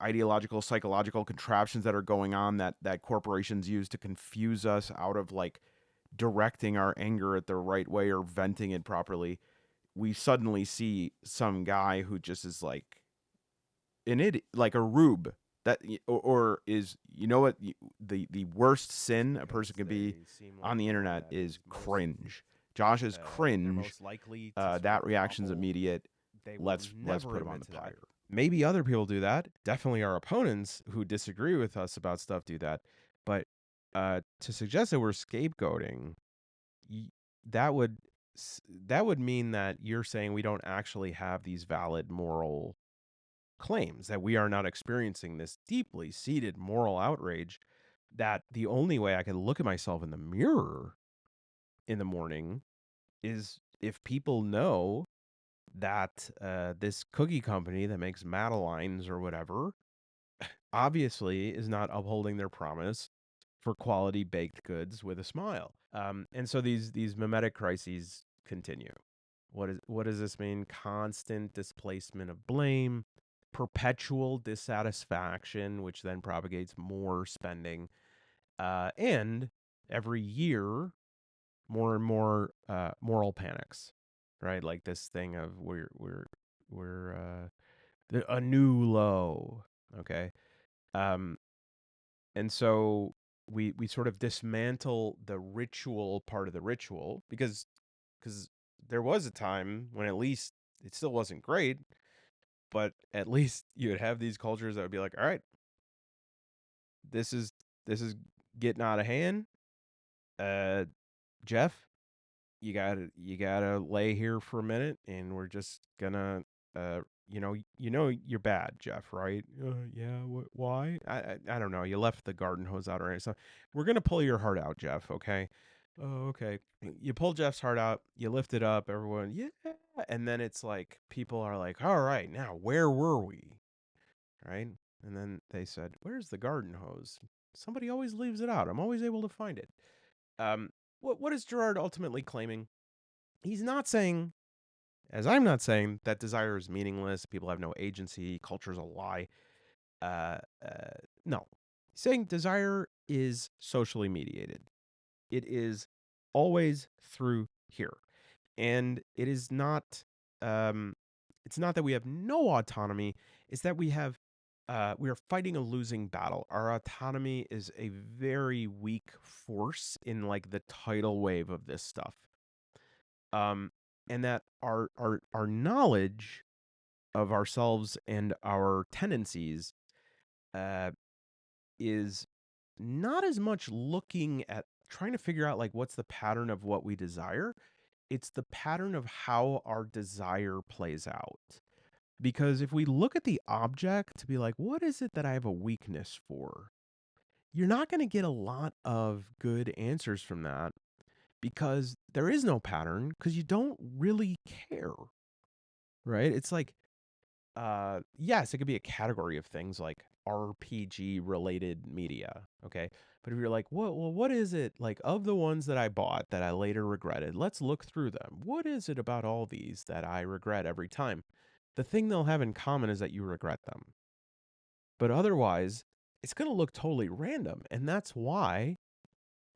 ideological, psychological contraptions that are going on, that corporations use to confuse us out of like directing our anger at the right way or venting it properly, we suddenly see some guy who just is like an idiot, like a rube. That or is, what, the worst sin a person because can be they seem like on the people internet that is most cringe. Josh is they're cringe. most likely to sort That of reaction's topple. immediate. They will Let's never put him on admit the to that. pyre. Maybe other people do that. Definitely our opponents who disagree with us about stuff do that. But to suggest that we're scapegoating, that would that would mean that you're saying we don't actually have these valid moral claims, that we are not experiencing this deeply seated moral outrage, that the only way I can look at myself in the mirror in the morning is if people know that this cookie company that makes Madeleines or whatever obviously is not upholding their promise for quality baked goods with a smile. And so these mimetic crises continue. What does this mean? Constant displacement of blame, perpetual dissatisfaction, which then propagates more spending, and every year more and more moral panics, right? Like this thing of we're a new low, okay? Um, and so we sort of dismantle the ritual part of the ritual because there was a time when at least it still wasn't great, but at least you would have these cultures that would be like, all right, this is this is getting out of hand. Uh, Jeff, you gotta lay here for a minute, and we're just gonna you're bad, Jeff, right? Yeah. Why? I don't know. You left the garden hose out, or so we're gonna pull your heart out, Jeff. Okay. Oh, okay. You pull Jeff's heart out. You lift it up. Everyone, yeah. And then it's like people are like, all right, now where were we? Right? And then they said, where's the garden hose? Somebody always leaves it out. I'm always able to find it. What is Girard ultimately claiming? He's not saying, as I'm not saying, that desire is meaningless, people have no agency, culture's a lie. Uh, uh, no. He's saying desire is socially mediated. It is always through here. And it is not, um, it's not that we have no autonomy, it's that we are fighting a losing battle. Our autonomy is a very weak force in like the tidal wave of this stuff. Um, and that our knowledge of ourselves and our tendencies uh, is not as much looking at trying to figure out like what's the pattern of what we desire. It's the pattern of how our desire plays out. Because if we look at the object to be like, what is it that I have a weakness for? You're not going to get a lot of good answers from that because there is no pattern because you don't really care, right? It's like, yes, it could be a category of things like RPG related media. Okay. But if you're like, what is it like of the ones that I bought that I later regretted? Let's look through them. What is it about all these that I regret every time? The thing they'll have in common is that you regret them. But otherwise, it's going to look totally random. And that's why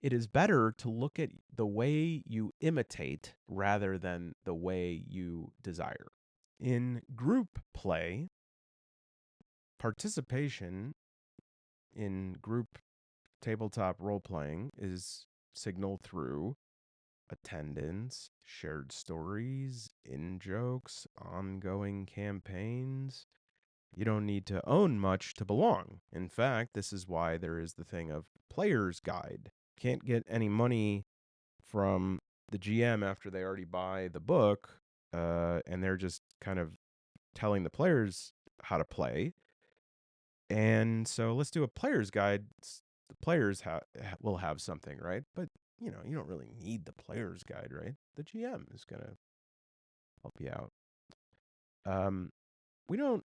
it is better to look at the way you imitate rather than the way you desire. In group play, participation in group tabletop role playing is signaled through attendance, shared stories, in jokes, ongoing campaigns. You don't need to own much to belong. In fact, this is why there is the thing of player's guide. Can't get any money from the GM after they already buy the book, and they're just kind of telling the players how to play. And so let's do a player's guide. The players will have something, right? But you don't really need the player's guide, right? The GM is gonna help you out. We don't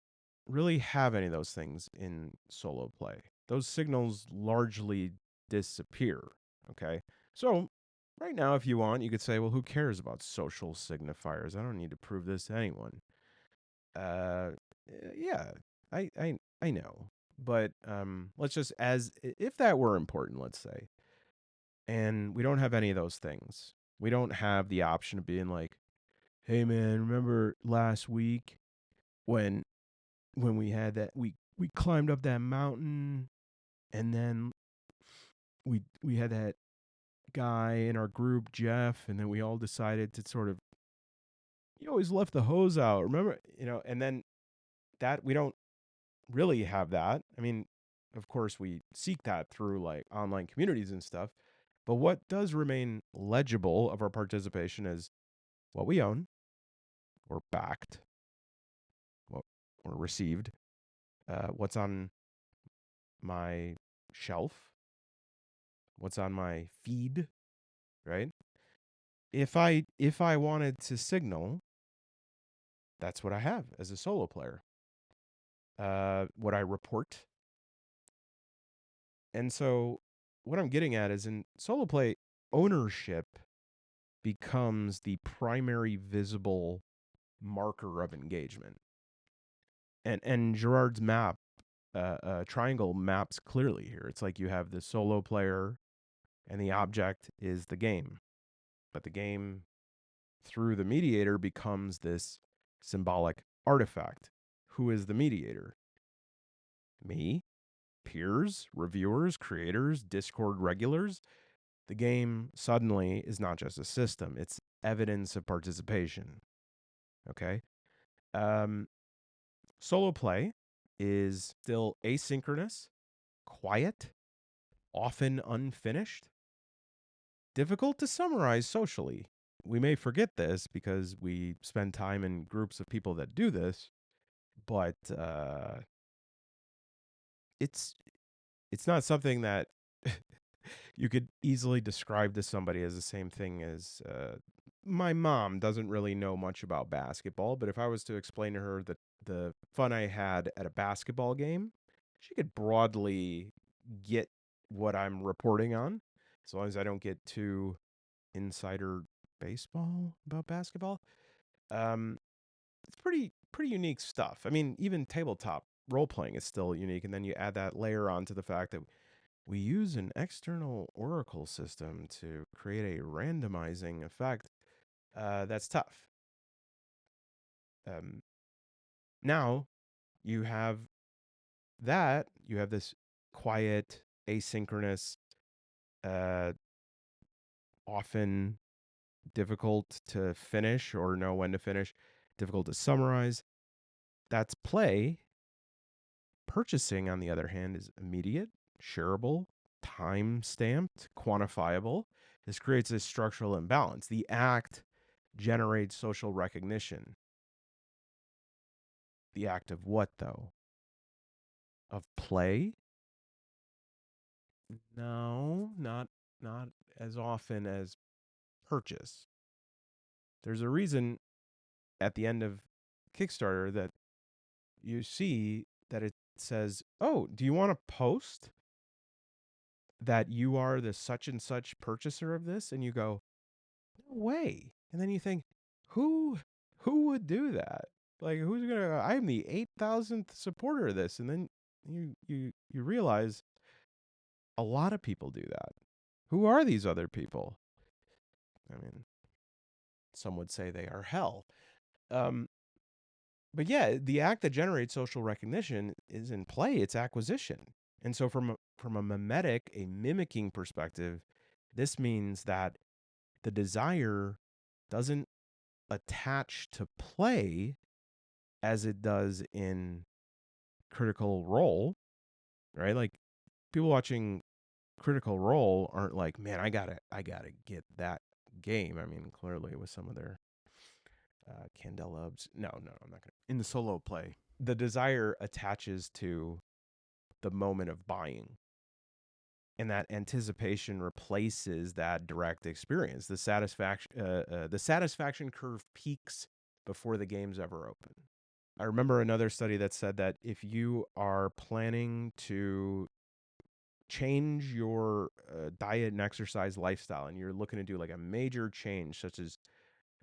really have any of those things in solo play. Those signals largely disappear. Okay. So, right now, if you want, you could say, well, who cares about social signifiers? I don't need to prove this to anyone. Yeah, I know. But let's just, as if that were important, let's say, and we don't have any of those things. We don't have the option of being like, hey, man, remember last week when we had that we climbed up that mountain and then we had that guy in our group, Jeff, and then we all decided to sort of you always left the hose out, remember? And then that we don't really have that. I mean, of course we seek that through like online communities and stuff. But what does remain legible of our participation is what we own or backed, what or received, what's on my shelf, what's on my feed, right? If I wanted to signal, that's what I have as a solo player. What I report. And so what I'm getting at is in solo play, ownership becomes the primary visible marker of engagement. And Girard's map, triangle maps clearly here. It's like you have the solo player and the object is the game. But the game through the mediator becomes this symbolic artifact. Who is the mediator? Me, peers, reviewers, creators, Discord regulars. The game suddenly is not just a system, it's evidence of participation. Okay. Um, Solo play is still asynchronous, quiet, often unfinished, difficult to summarize socially. We may forget this because we spend time in groups of people that do this, but it's it's not something that you could easily describe to somebody as the same thing as my mom doesn't really know much about basketball, but if I was to explain to her the fun I had at a basketball game, she could broadly get what I'm reporting on, as long as I don't get too insider baseball about basketball. Um, it's pretty unique stuff. I mean, even tabletop role playing is still unique, and then you add that layer on to the fact that we use an external oracle system to create a randomizing effect. That's tough. Um, Now you have you have this quiet, asynchronous, uh, often difficult to finish or know when to finish, difficult to summarize. That's play. Purchasing, on the other hand, is immediate, shareable, time stamped, quantifiable. This creates a structural imbalance. The act generates social recognition. The act of what, though? Of play? No, not as often as purchase. There's a reason at the end of Kickstarter that you see that it says, "Oh, do you want to post that you are the such and such purchaser of this?" And you go, "No way." And then you think, "Who who would do that? Like who's going to I'm the 8,000th supporter of this." And then you realize a lot of people do that. Who are these other people? I mean, some would say they are hell. Um, but yeah, the act that generates social recognition is in play. It's acquisition. And so from a mimetic, a mimicking perspective, this means that the desire doesn't attach to play as it does in Critical Role, right? Like people watching Critical Role aren't like, "Man, I gotta get that game." I mean, clearly with some of their Candelabs. No, I'm not gonna. In the solo play. The desire attaches to the moment of buying, and that anticipation replaces that direct experience. The satisfaction curve peaks before the game's ever open. I remember another study that said that if you are planning to change your diet and exercise lifestyle and you're looking to do like a major change such as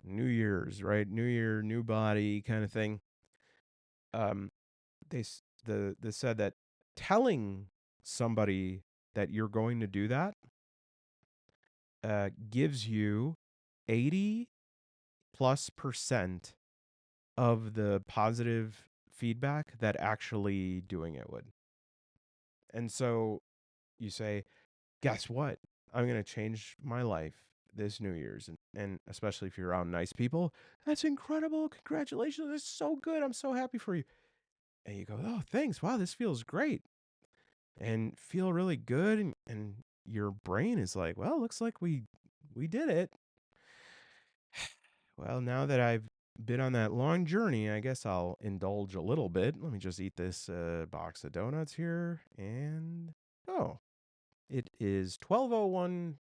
New Year's, right? New year, new body kind of thing. Um they said that telling somebody that you're going to do that gives you 80 plus percent of the positive feedback that actually doing it would. And so you say, guess what? I'm going to change my life this New Year's. And especially if you're around nice people, that's incredible. Congratulations. That's so good. I'm so happy for you. And you go, oh, thanks. Wow, this feels great. And feel really good. And your brain is like, well, looks like we did it. Well, now that I've been on that long journey, I guess I'll indulge a little bit. Let me just eat this box of donuts here. And oh, it is 12:01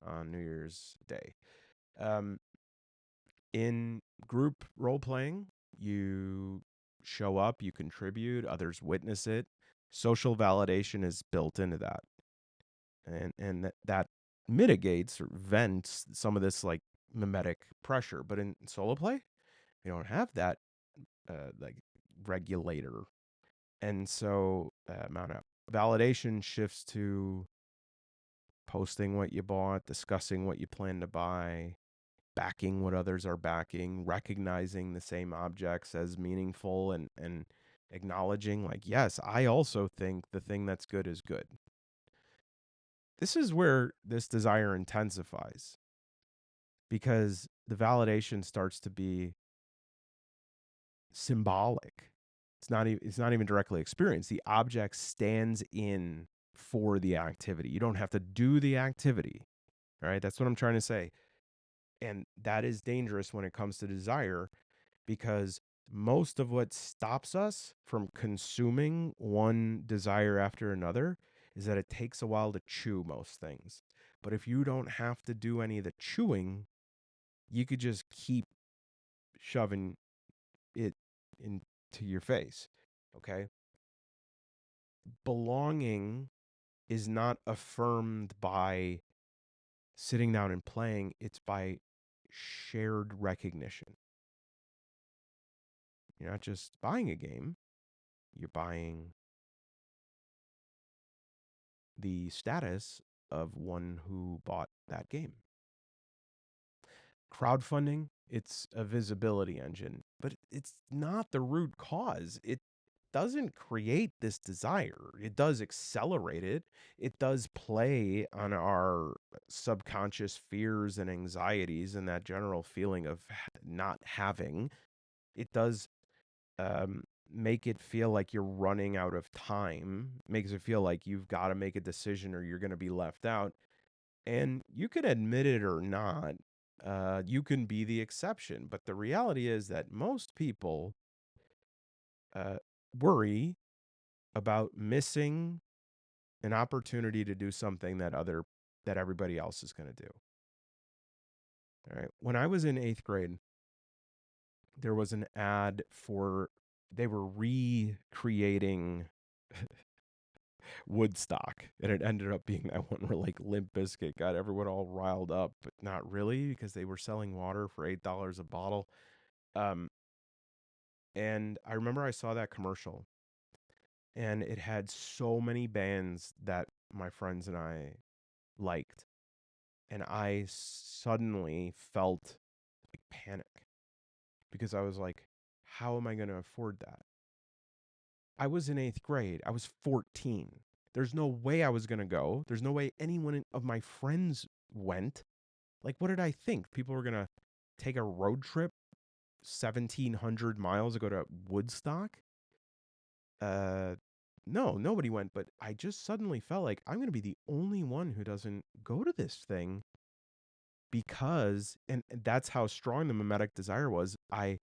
on New Year's Day. Um, in group role playing, you show up, you contribute, others witness it. Social validation is built into that, and that mitigates or vents some of this like mimetic pressure. But in solo play, you don't have that like regulator, and so amount of validation shifts to posting what you bought, discussing what you plan to buy, backing what others are backing, recognizing the same objects as meaningful, and acknowledging like, yes, I also think the thing that's good is good. This is where this desire intensifies because the validation starts to be symbolic. It's not even directly experienced. The object stands in for the activity. You don't have to do the activity. All right? That's what I'm trying to say. And that is dangerous when it comes to desire because most of what stops us from consuming one desire after another is that it takes a while to chew most things. But if you don't have to do any of the chewing, you could just keep shoving it into your face. Okay. Belonging is not affirmed by sitting down and playing, it's by shared recognition. You're not just buying a game, you're buying the status of one who bought that game. Crowdfunding It's a visibility engine, but it's not the root cause. It doesn't create this desire. It does accelerate it. It does play on our subconscious fears and anxieties and that general feeling of not having. It does make it feel like you're running out of time, makes it feel like you've got to make a decision or you're going to be left out. And you can admit it or not, you can be the exception. But the reality is that most people uh, worry about missing an opportunity to do something that everybody else is going to do. All right. When I was in 8th grade, there was an ad for they were recreating Woodstock, and it ended up being that one where like Limp Bizkit got everyone all riled up, but not really because they were selling water for $8 a bottle. Um, and I remember I saw that commercial, and it had so many bands that my friends and I liked, and I suddenly felt like panic because I was like, how am I going to afford that? I was in 8th grade. I was 14. There's no way I was going to go. There's no way anyone of my friends went. Like, what did I think? People were going to take a road trip 1,700 miles to go to Woodstock? Uh, no, nobody went. But I just suddenly felt like I'm going to be the only one who doesn't go to this thing because, and that's how strong the mimetic desire was. I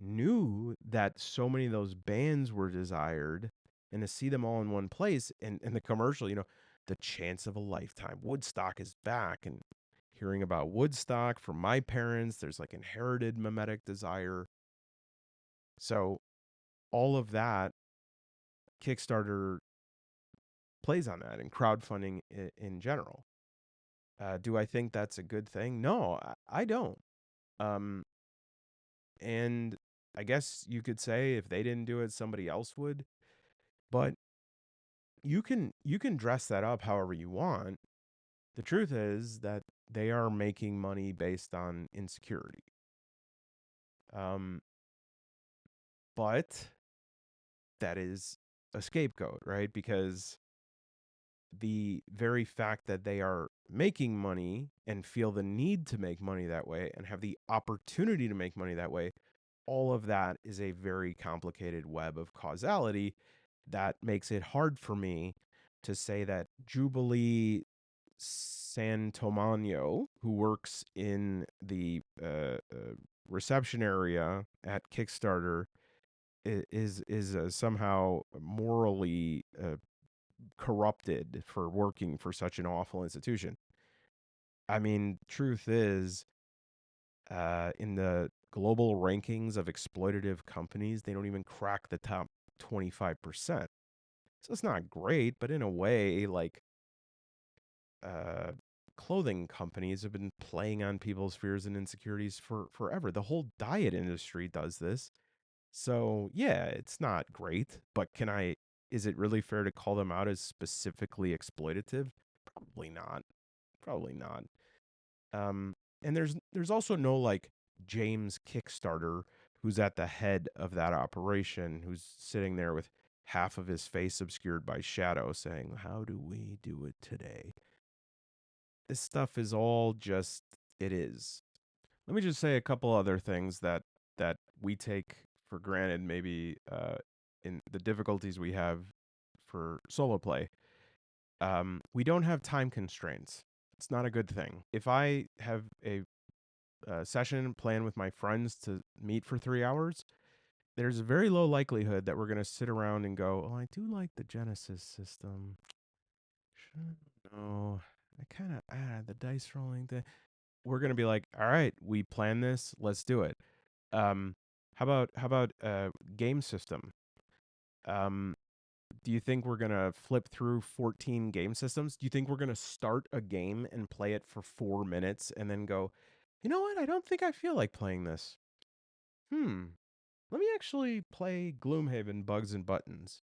knew that so many of those bands were desired, and to see them all in one place, and the commercial, the chance of a lifetime. Woodstock is back, and hearing about Woodstock from my parents, there's like inherited mimetic desire. So all of that, Kickstarter plays on that, and crowdfunding in general. Do I think that's a good thing? No, I don't. Um, and I guess you could say if they didn't do it, somebody else would. But you can dress that up however you want. The truth is that they are making money based on insecurity. Um, but that is a scapegoat, right? Because the very fact that they are making money and feel the need to make money that way and have the opportunity to make money that way, all of that is a very complicated web of causality that makes it hard for me to say that Jubilee Santomano, who works in the reception area at Kickstarter, is somehow morally corrupted for working for such an awful institution. I mean, truth is, in the global rankings of exploitative companies, they don't even crack the top 25%. So it's not great, but in a way, like uh, clothing companies have been playing on people's fears and insecurities for forever. The whole diet industry does this. So yeah, it's not great, but is it really fair to call them out as specifically exploitative? Probably not. Probably not. And there's also no like James Kickstarter who's at the head of that operation, who's sitting there with half of his face obscured by shadow saying, "How do we do it today?" This stuff is all just it is. Let me just say a couple other things that we take for granted, maybe in the difficulties we have for solo play. We don't have time constraints. It's not a good thing. If I have a session planned with my friends to meet for 3 hours, there's a very low likelihood that we're going to sit around and go, "Oh, I do like the Genesis system. No, I kind of the dice rolling thing." We're going to be like, "All right, we plan this. Let's do it." Um, how about game system? Um, do you think we're going to flip through 14 game systems? Do you think we're going to start a game and play it for 4 minutes and then go, "You know what? I don't think I feel like playing this. Hmm. Let me actually play Gloomhaven Bugs and Buttons."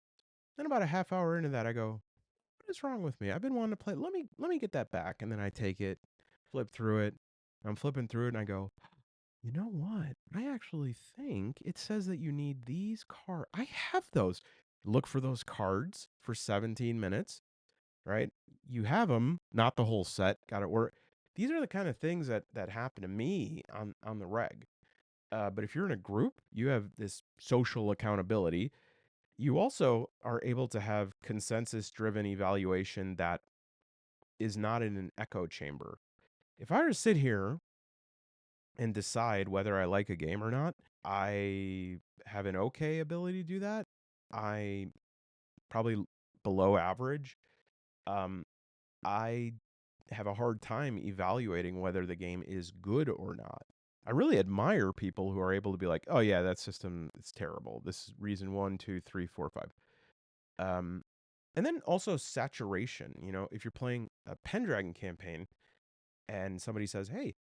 Then about a half hour into that, I go, "What is wrong with me? I've been wanting to play. Let me get that back." And then I take it, flip through it. I'm flipping through it, and I go, You know what? I actually think it says that you need these cards. I have those. Look for those cards for 17 minutes, right? You have them, not the whole set. Got it. Or these are the kind of things that happen to me on the reg. But if you're in a group, you have this social accountability. You also are able to have consensus driven evaluation that is not in an echo chamber. If I were to sit here and decide whether I like a game or not, I have an okay ability to do that. I probably below average. Um, I have a hard time evaluating whether the game is good or not. I really admire people who are able to be like, "Oh yeah, that system is terrible. This is reason one, two, three, four, five." Um, and then also saturation. You know, if you're playing a Pendragon campaign and somebody says, "Hey,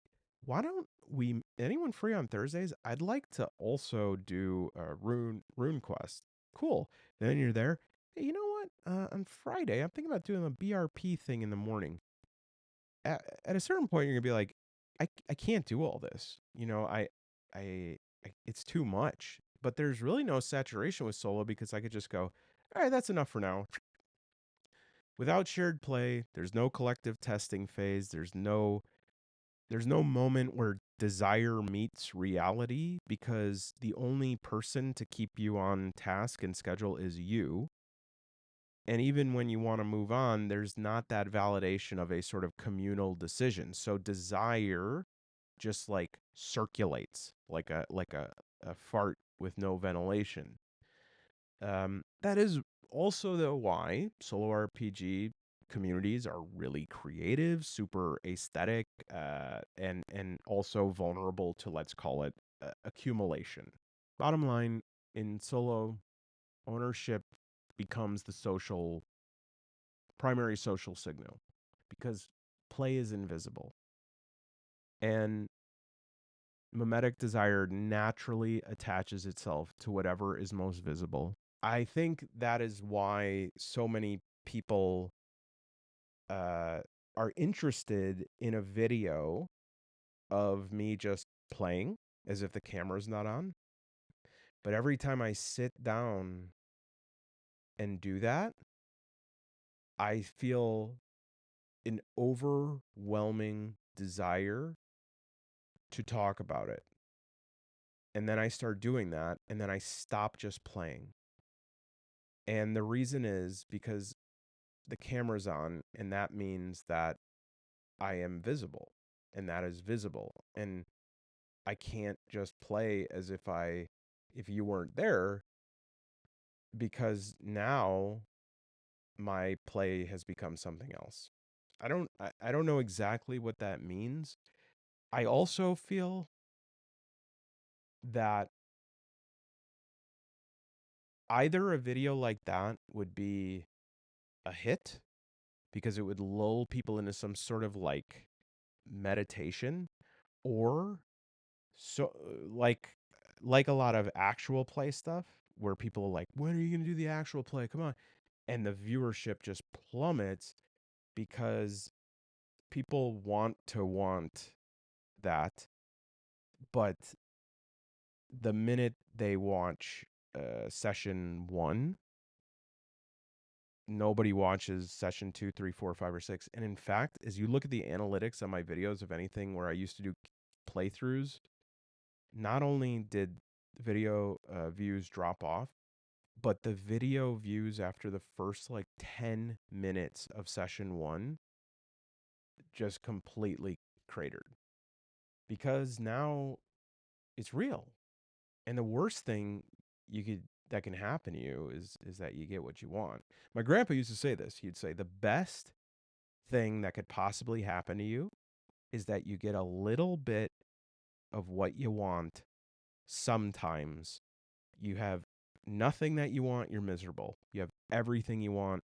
why don't we anyone free on Thursdays? I'd like to also do a rune quest." Cool. Then you're there. Hey, you know what? On Friday, I'm thinking about doing a BRP thing in the morning. At a certain point, you're gonna be like, I can't do all this. You know, it's too much. But there's really no saturation with solo because I could just go, all right, that's enough for now. Without shared play, there's no collective testing phase. There's no moment where desire meets reality because the only person to keep you on task and schedule is you. And even when you want to move on, there's not that validation of a sort of communal decision. So desire just like circulates like a fart with no ventilation. That is also though why solo RPG communities are really creative, super aesthetic, and also vulnerable to, let's call it, accumulation. Bottom line, in solo, ownership becomes the social primary social signal because play is invisible. And mimetic desire naturally attaches itself to whatever is most visible. I think that is why so many people uh, are interested in a video of me just playing as if the camera's not on. But every time I sit down and do that, I feel an overwhelming desire to talk about it. And then I start doing that, and then I stop just playing. And the reason is because the camera's on, and that means that I am visible, and that is visible. And I can't just play as if you weren't there, because now my play has become something else. I don't know exactly what that means. I also feel that either a video like that would be a hit because it would lull people into some sort of like meditation, or so like a lot of actual play stuff where people are like, when are you going to do the actual play, come on, and the viewership just plummets because people want that, but the minute they watch session one, nobody watches session two, three, four, five, or six. And in fact, as you look at the analytics on my videos of anything where I used to do playthroughs, not only did video views drop off, but the video views after the first like 10 minutes of session one just completely cratered because now it's real. And the worst thing you could that can happen to you is that you get what you want. My grandpa used to say this. He'd say the best thing that could possibly happen to you is that you get a little bit of what you want sometimes. You have nothing that you want, you're miserable. You have everything you want,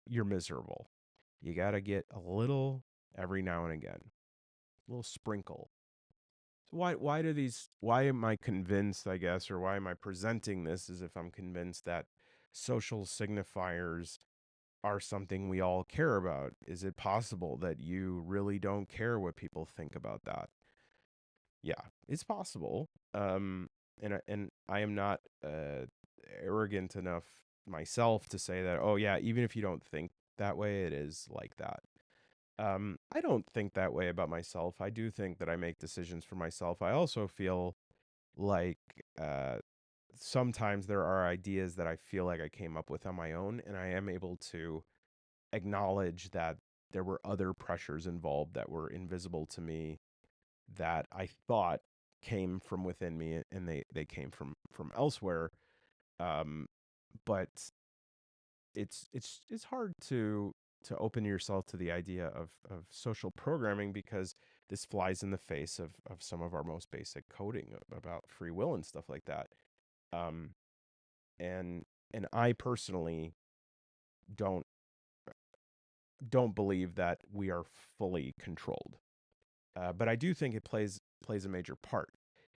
you're miserable. You got to get a little every now and again, a little sprinkle. So why am I convinced, I guess, or why am I presenting this as if I'm convinced that social signifiers are something we all care about? Is it possible that you really don't care what people think about that? Yeah, it's possible. And I am not arrogant enough myself to say that, oh yeah, even if you don't think that way, it is like that. I don't think that way about myself. I do think that I make decisions for myself. I also feel like uh, sometimes there are ideas that I feel like I came up with on my own, and I am able to acknowledge that there were other pressures involved that were invisible to me that I thought came from within me, and they came from elsewhere. Um, but it's hard to open yourself to the idea of social programming because this flies in the face of some of our most basic coding about free will and stuff like that. Um, and and I personally don't don't believe that we are fully controlled. But I do think it plays a major part.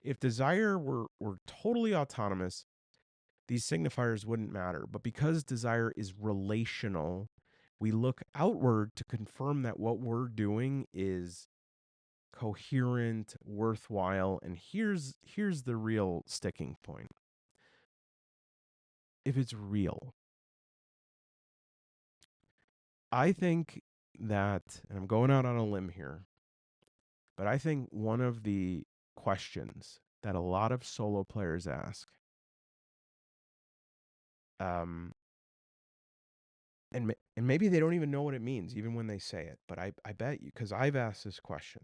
If desire were totally autonomous, these signifiers wouldn't matter. But because desire is relational, we look outward to confirm that what we're doing is coherent, worthwhile, and here's the real sticking point. If it's real, I think that, and I'm going out on a limb here, but I think one of the questions that a lot of solo players ask, um, and maybe they don't even know what it means, even when they say it, but I bet you, because I've asked this question.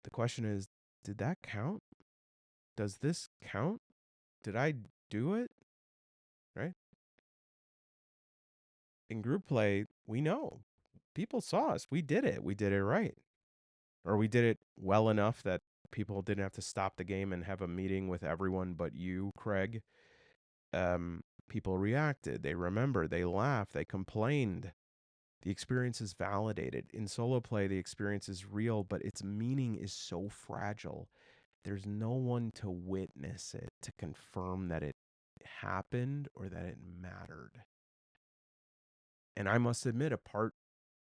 The question is, did that count? Does this count? Did I do it? Right? In group play, we know people saw us. We did it. We did it right. Or we did it well enough that people didn't have to stop the game and have a meeting with everyone but you, Craig. People reacted. They remembered. They laughed. They complained. The experience is validated. In solo play, the experience is real, but its meaning is so fragile. There's no one to witness it, to confirm that it happened or that it mattered. And I must admit, a part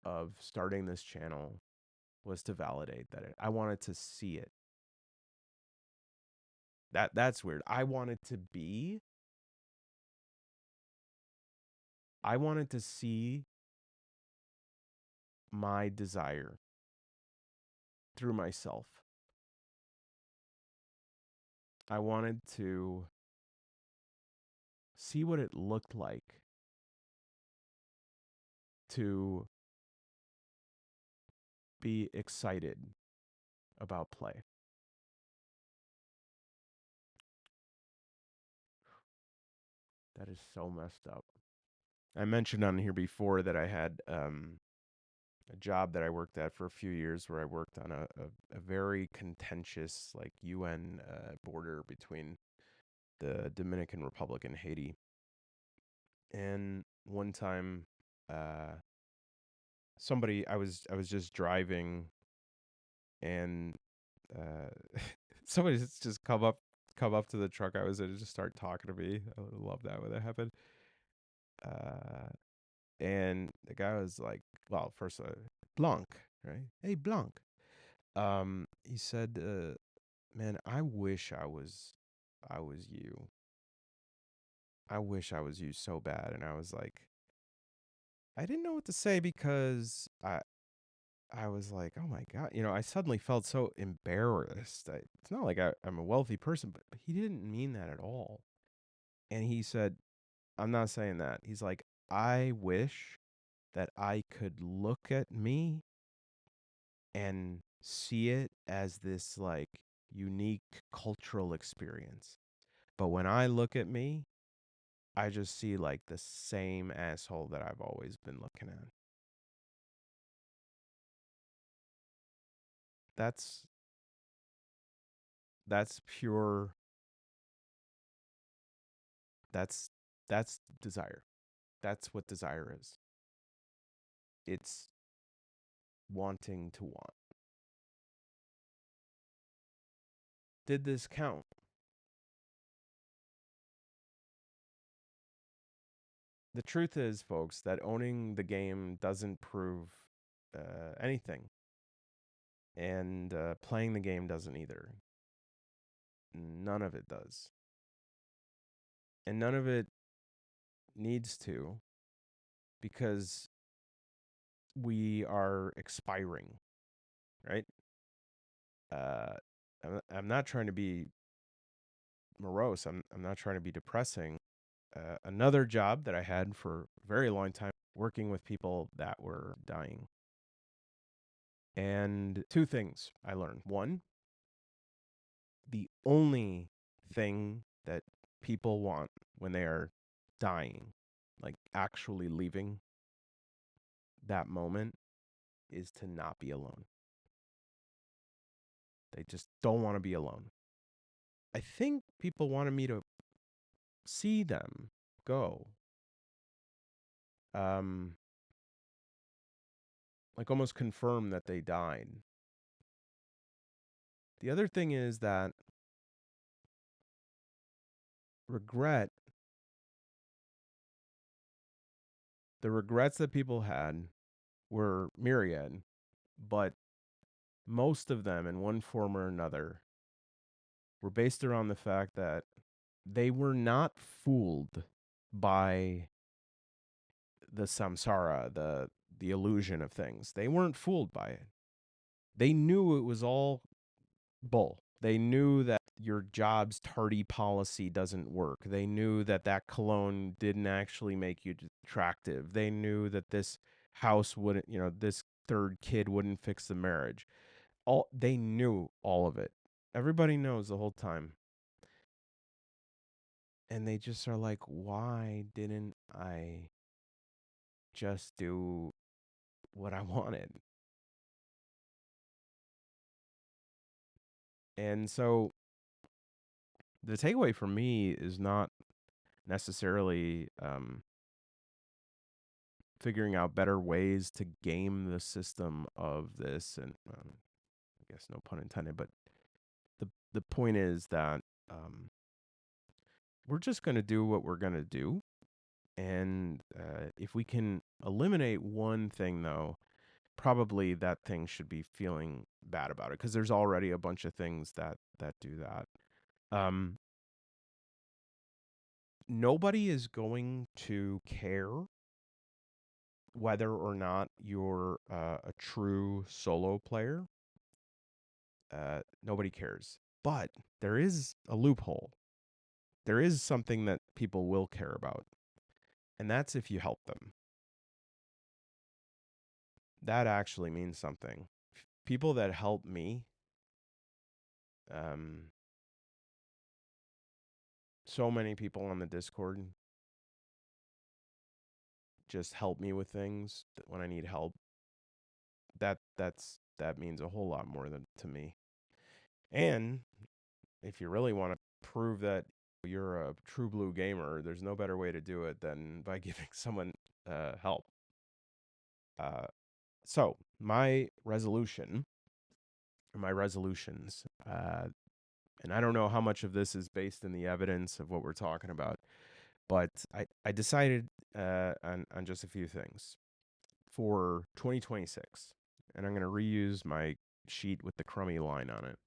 of starting this channel was to validate that I wanted to see it. That's weird. I wanted to see my desire through myself. I wanted to see what it looked like to be excited about play. That is so messed up. I mentioned on here before that I had a job that I worked at for a few years where I worked on a very contentious like UN border between the Dominican Republic and Haiti. And one time, uh, I was just driving, and somebody just come up to the truck I was in and just start talking to me. I would love that when that happened. Uh, and the guy was like, well, first, Blanc, right? Hey, Blanc. He said, man, I wish I was you. I wish I was you so bad. And I was like, I didn't know what to say because I was like, oh my God, I suddenly felt so embarrassed. It's not like I'm a wealthy person, but he didn't mean that at all. And he said, I'm not saying that. He's like, I wish that I could look at me and see it as this like unique cultural experience. But when I look at me, I just see like the same asshole that I've always been looking at. That's that's pure that's that's desire. That's what desire is. It's wanting to want. Did this count? The truth is, folks, that owning the game doesn't prove anything. And playing the game doesn't either. None of it does. And none of it needs to, because we are expiring, right? Uh, I'm not trying to be morose. I'm not trying to be depressing. Another job that I had for a very long time, working with people that were dying. And two things I learned. One, the only thing that people want when they are dying, like actually leaving that moment, is to not be alone. They just don't want to be alone. I think people wanted me to see them go. Like almost confirm that they died. The other thing is that regret, the regrets that people had were myriad, but most of them, in one form or another, were based around the fact that they were not fooled by the samsara, the illusion of things. They weren't fooled by it. They knew it was all bull. They knew that your job's tardy policy doesn't work. They knew that that cologne didn't actually make you attractive. They knew that this house wouldn't, this third kid wouldn't fix the marriage. They knew all of it. Everybody knows the whole time. And they just are like, why didn't I just do what I wanted? And so the takeaway for me is not necessarily figuring out better ways to game the system of this, and I guess no pun intended, but the point is that we're just going to do what we're going to do. And if we can eliminate one thing, though, probably that thing should be feeling bad about it, because there's already a bunch of things that do that. Nobody is going to care whether or not you're a true solo player. Nobody cares. But there is a loophole. There is something that people will care about, and that's if you help them. That actually means something. People that help me, so many people on the Discord just help me with things when I need help. That means a whole lot more than to me. And if you really want to prove that you're a true blue gamer, there's no better way to do it than by giving someone help. So my resolutions, and I don't know how much of this is based in the evidence of what we're talking about, but I decided on just a few things for 2026, and I'm going to reuse my sheet with the crummy line on it.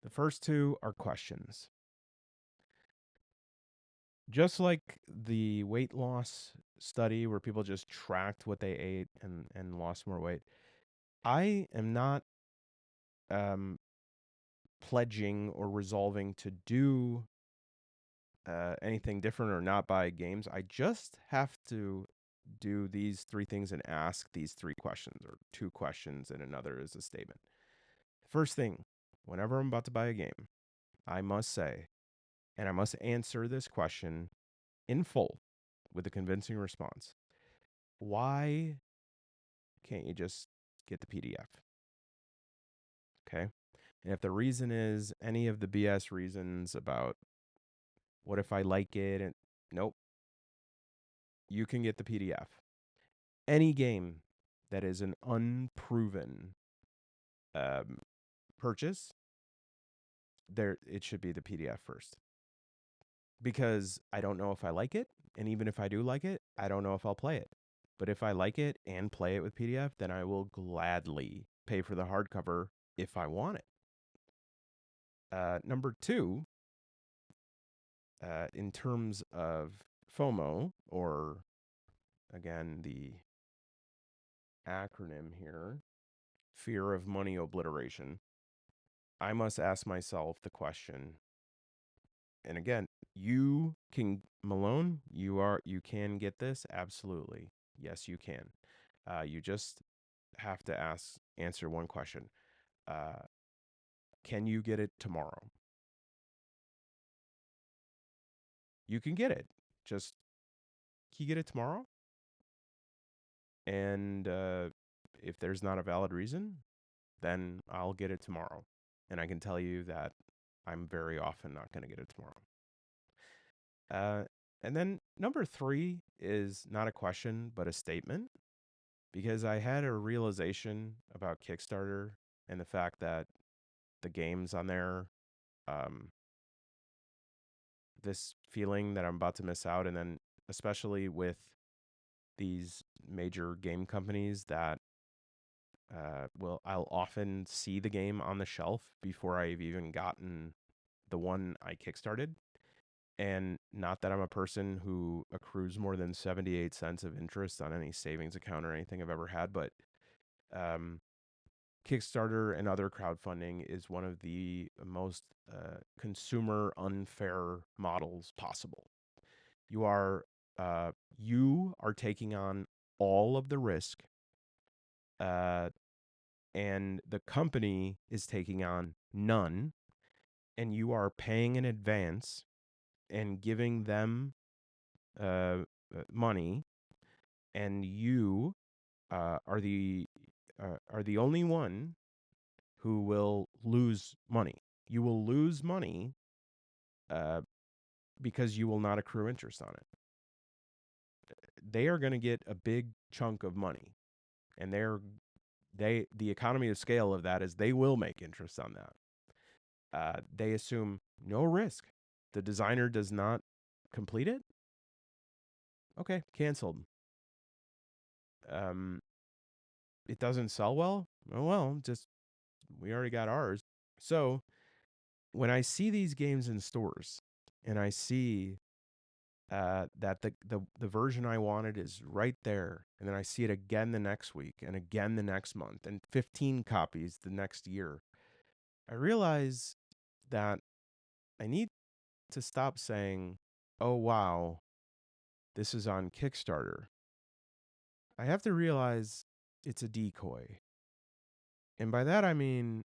The first two are questions. Just like the weight loss study where people just tracked what they ate and lost more weight, I am not pledging or resolving to do anything different or not buy games. I just have to do these three things and ask these three questions, or two questions and another is a statement. First thing, whenever I'm about to buy a game, I must say, and I must answer this question in full with a convincing response. Why can't you just get the PDF? Okay. And if the reason is any of the BS reasons about what if I like it, and nope, you can get the PDF. Any game that is an unproven purchase, it should be the PDF first. Because I don't know if I like it, and even if I do like it, I don't know if I'll play it. But if I like it and play it with PDF, then I will gladly pay for the hardcover if I want it. Number two, in terms of FOMO, or again, the acronym here, fear of money obliteration, I must ask myself the question, and again, you can, Malone, you can get this, absolutely. Yes, you can. You just have to answer one question. Uh, can you get it tomorrow? You can get it. Just, can you get it tomorrow? And if there's not a valid reason, then I'll get it tomorrow. And I can tell you that I'm very often not going to get it tomorrow. And then number three is not a question, but a statement, because I had a realization about Kickstarter and the fact that the games on there, um, this feeling that I'm about to miss out. And then especially with these major game companies that I'll often see the game on the shelf before I've even gotten the one I kickstarted. And not that I'm a person who accrues more than 78 cents of interest on any savings account or anything I've ever had, but um, Kickstarter and other crowdfunding is one of the most consumer unfair models possible. You are taking on all of the risk, uh, and the company is taking on none, and you are paying in advance and giving them money, and you are the only one who will lose money. You will lose money uh, because you will not accrue interest on it. They are going to get a big chunk of money, and the economy of scale of that is they will make interest on that. They assume no risk. The designer does not complete it. Okay, canceled. It doesn't sell well. Oh well, just we already got ours. So when I see these games in stores and I see that the version I wanted is right there, and then I see it again the next week and again the next month and 15 copies the next year, I realize that I need to stop saying, "Oh wow, this is on Kickstarter." I have to realize it's a decoy. And by that I mean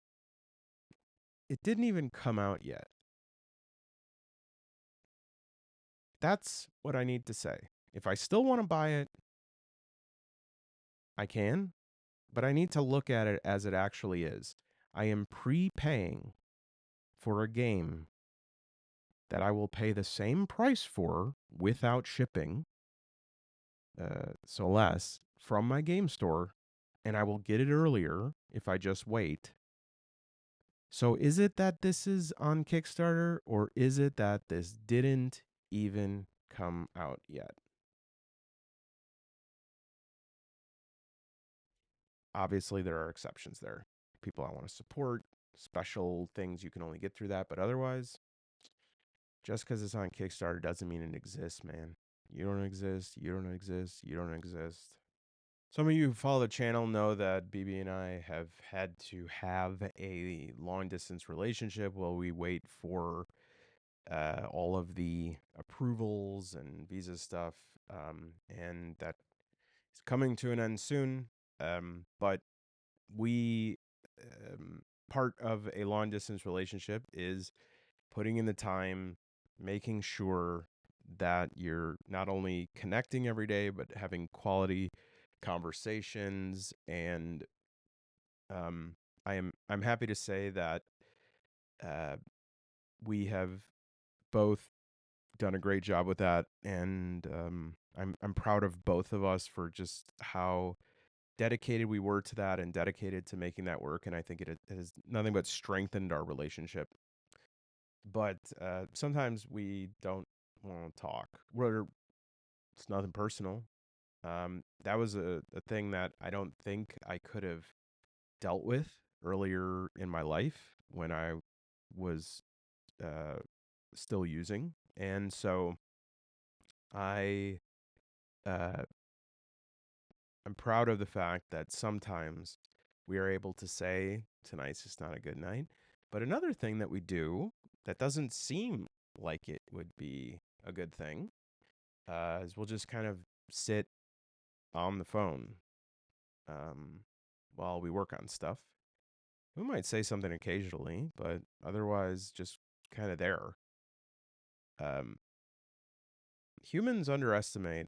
it didn't even come out yet. That's what I need to say. If I still want to buy it, I can, but I need to look at it as it actually is. I am prepaying for a game that I will pay the same price for without shipping, so less, from my game store, and I will get it earlier if I just wait. So is it that this is on Kickstarter, or is it that this didn't even come out yet? Obviously, there are exceptions there. People I want to support, special things you can only get through that. But otherwise, just because it's on Kickstarter doesn't mean it exists, man. You don't exist. You don't exist. You don't exist. Some of you who follow the channel know that BB and I have had to have a long distance relationship while we wait for all of the approvals and visa stuff. And that is coming to an end soon. But we, part of a long distance relationship is putting in the time, making sure that you're not only connecting every day, but having quality conversations. And I'm happy to say that uh, we have both done a great job with that, and I'm proud of both of us for just how dedicated we were to that and dedicated to making that work. And I think it has nothing but strengthened our relationship. But sometimes we don't want to talk. It's nothing personal. That was a thing that I don't think I could have dealt with earlier in my life when I was uh, still using. And so I uh, I'm proud of the fact that sometimes we are able to say tonight's just not a good night. But another thing that we do that doesn't seem like it would be a good thing is we'll just kind of sit on the phone um, while we work on stuff. We might say something occasionally, but otherwise just kind of there. Um, Humans underestimate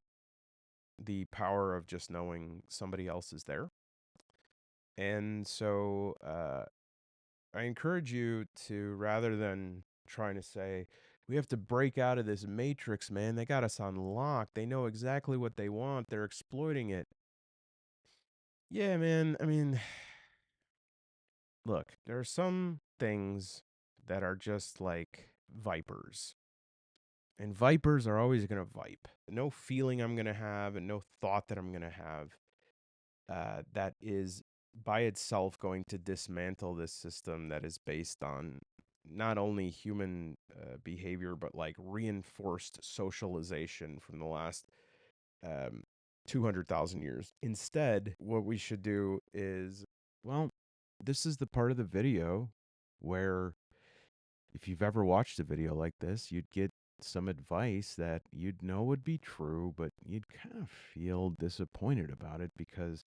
the power of just knowing somebody else is there. And so I encourage you to, rather than trying to say, we have to break out of this matrix, man. They got us on lock. They know exactly what they want. They're exploiting it. Yeah, man. I mean, look, there are some things that are just like vipers. And vipers are always going to vipe. No feeling I'm going to have and no thought that I'm going to have that is by itself going to dismantle this system that is based on not only human behavior, but like reinforced socialization from the last um, 200,000 years. Instead, what we should do is, well, this is the part of the video where if you've ever watched a video like this, you'd get some advice that you'd know would be true, but you'd kind of feel disappointed about it because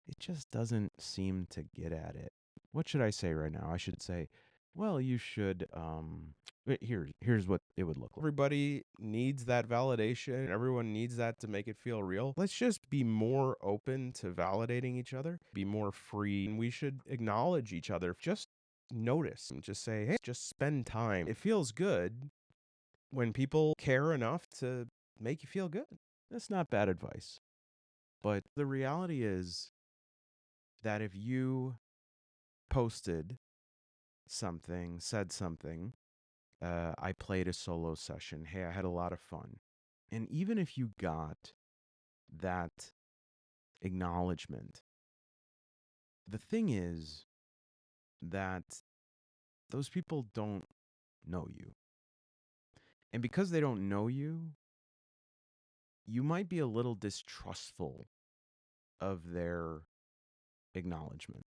it just doesn't seem to get at it. What should I say right now? I should say, well, you should here's what it would look like. Everybody needs that validation. Everyone needs that to make it feel real. Let's just be more open to validating each other, be more free, and we should acknowledge each other. Just notice and just say, hey, just spend time. It feels good when people care enough to make you feel good. That's not bad advice. But the reality is that if you posted something, said something, I played a solo session, hey, I had a lot of fun. And even if you got that acknowledgement, the thing is that those people don't know you. And because they don't know you, you might be a little distrustful of their acknowledgement.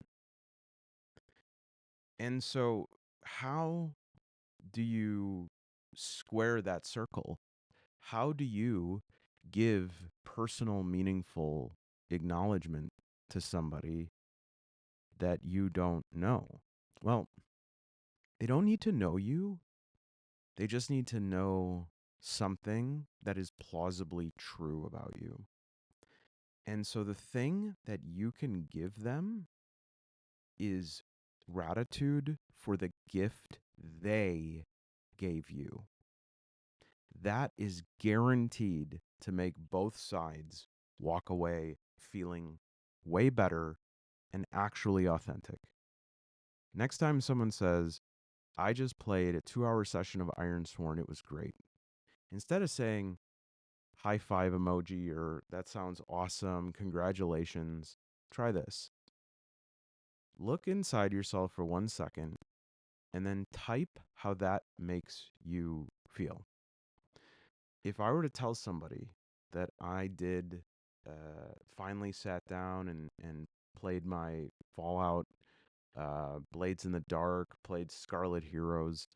And so, how do you square that circle? How do you give personal, meaningful acknowledgement to somebody that you don't know? Well, they don't need to know you. They just need to know something that is plausibly true about you. And so the thing that you can give them is gratitude for the gift they gave you. That is guaranteed to make both sides walk away feeling way better and actually authentic. Next time someone says, I just played a 2-hour session of Iron Sworn, it was great. Instead of saying high five emoji or that sounds awesome, congratulations, try this. Look inside yourself for 1 second and then type how that makes you feel. If I were to tell somebody that I did finally sat down and played my Fallout, Blades in the Dark, played Scarlet Heroes,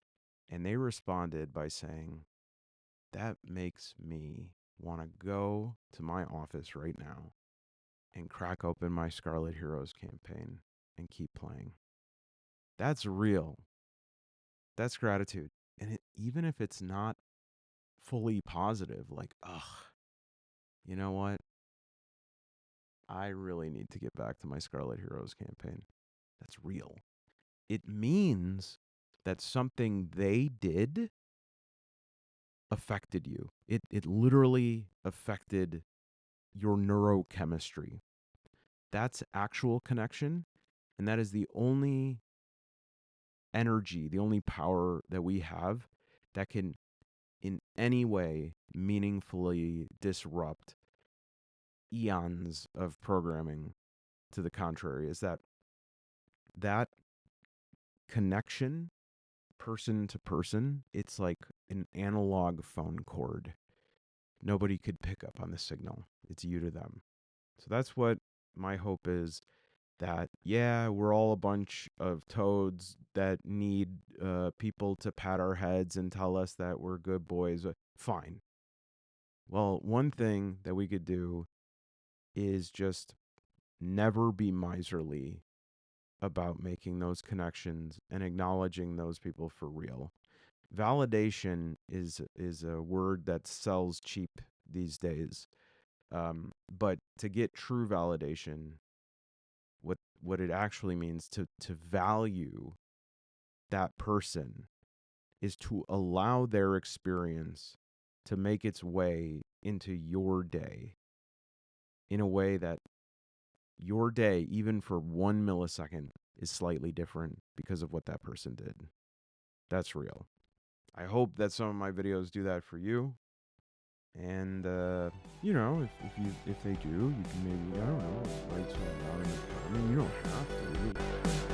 and they responded by saying, that makes me want to go to my office right now and crack open my Scarlet Heroes campaign and keep playing. That's real. That's gratitude. And even if it's not fully positive, like, ugh, you know what? I really need to get back to my Scarlet Heroes campaign. That's real. It means that something they did affected you. It literally affected your neurochemistry. That's actual connection. And that is the only energy, the only power that we have that can in any way meaningfully disrupt eons of programming to the contrary, is that that connection, person to person, it's like an analog phone cord. Nobody could pick up on the signal. It's you to them. So that's what my hope is, that, yeah, we're all a bunch of toads that need people to pat our heads and tell us that we're good boys. Fine. Well, one thing that we could do is just never be miserly about making those connections and acknowledging those people for real. Validation is a word that sells cheap these days. But to get true validation, what it actually means to value that person is to allow their experience to make its way into your day in a way that your day, even for 1 millisecond, is slightly different because of what that person did. That's real. I hope that some of my videos do that for you. And if they do, you can maybe, I don't know, write something down in the comment. You don't have to.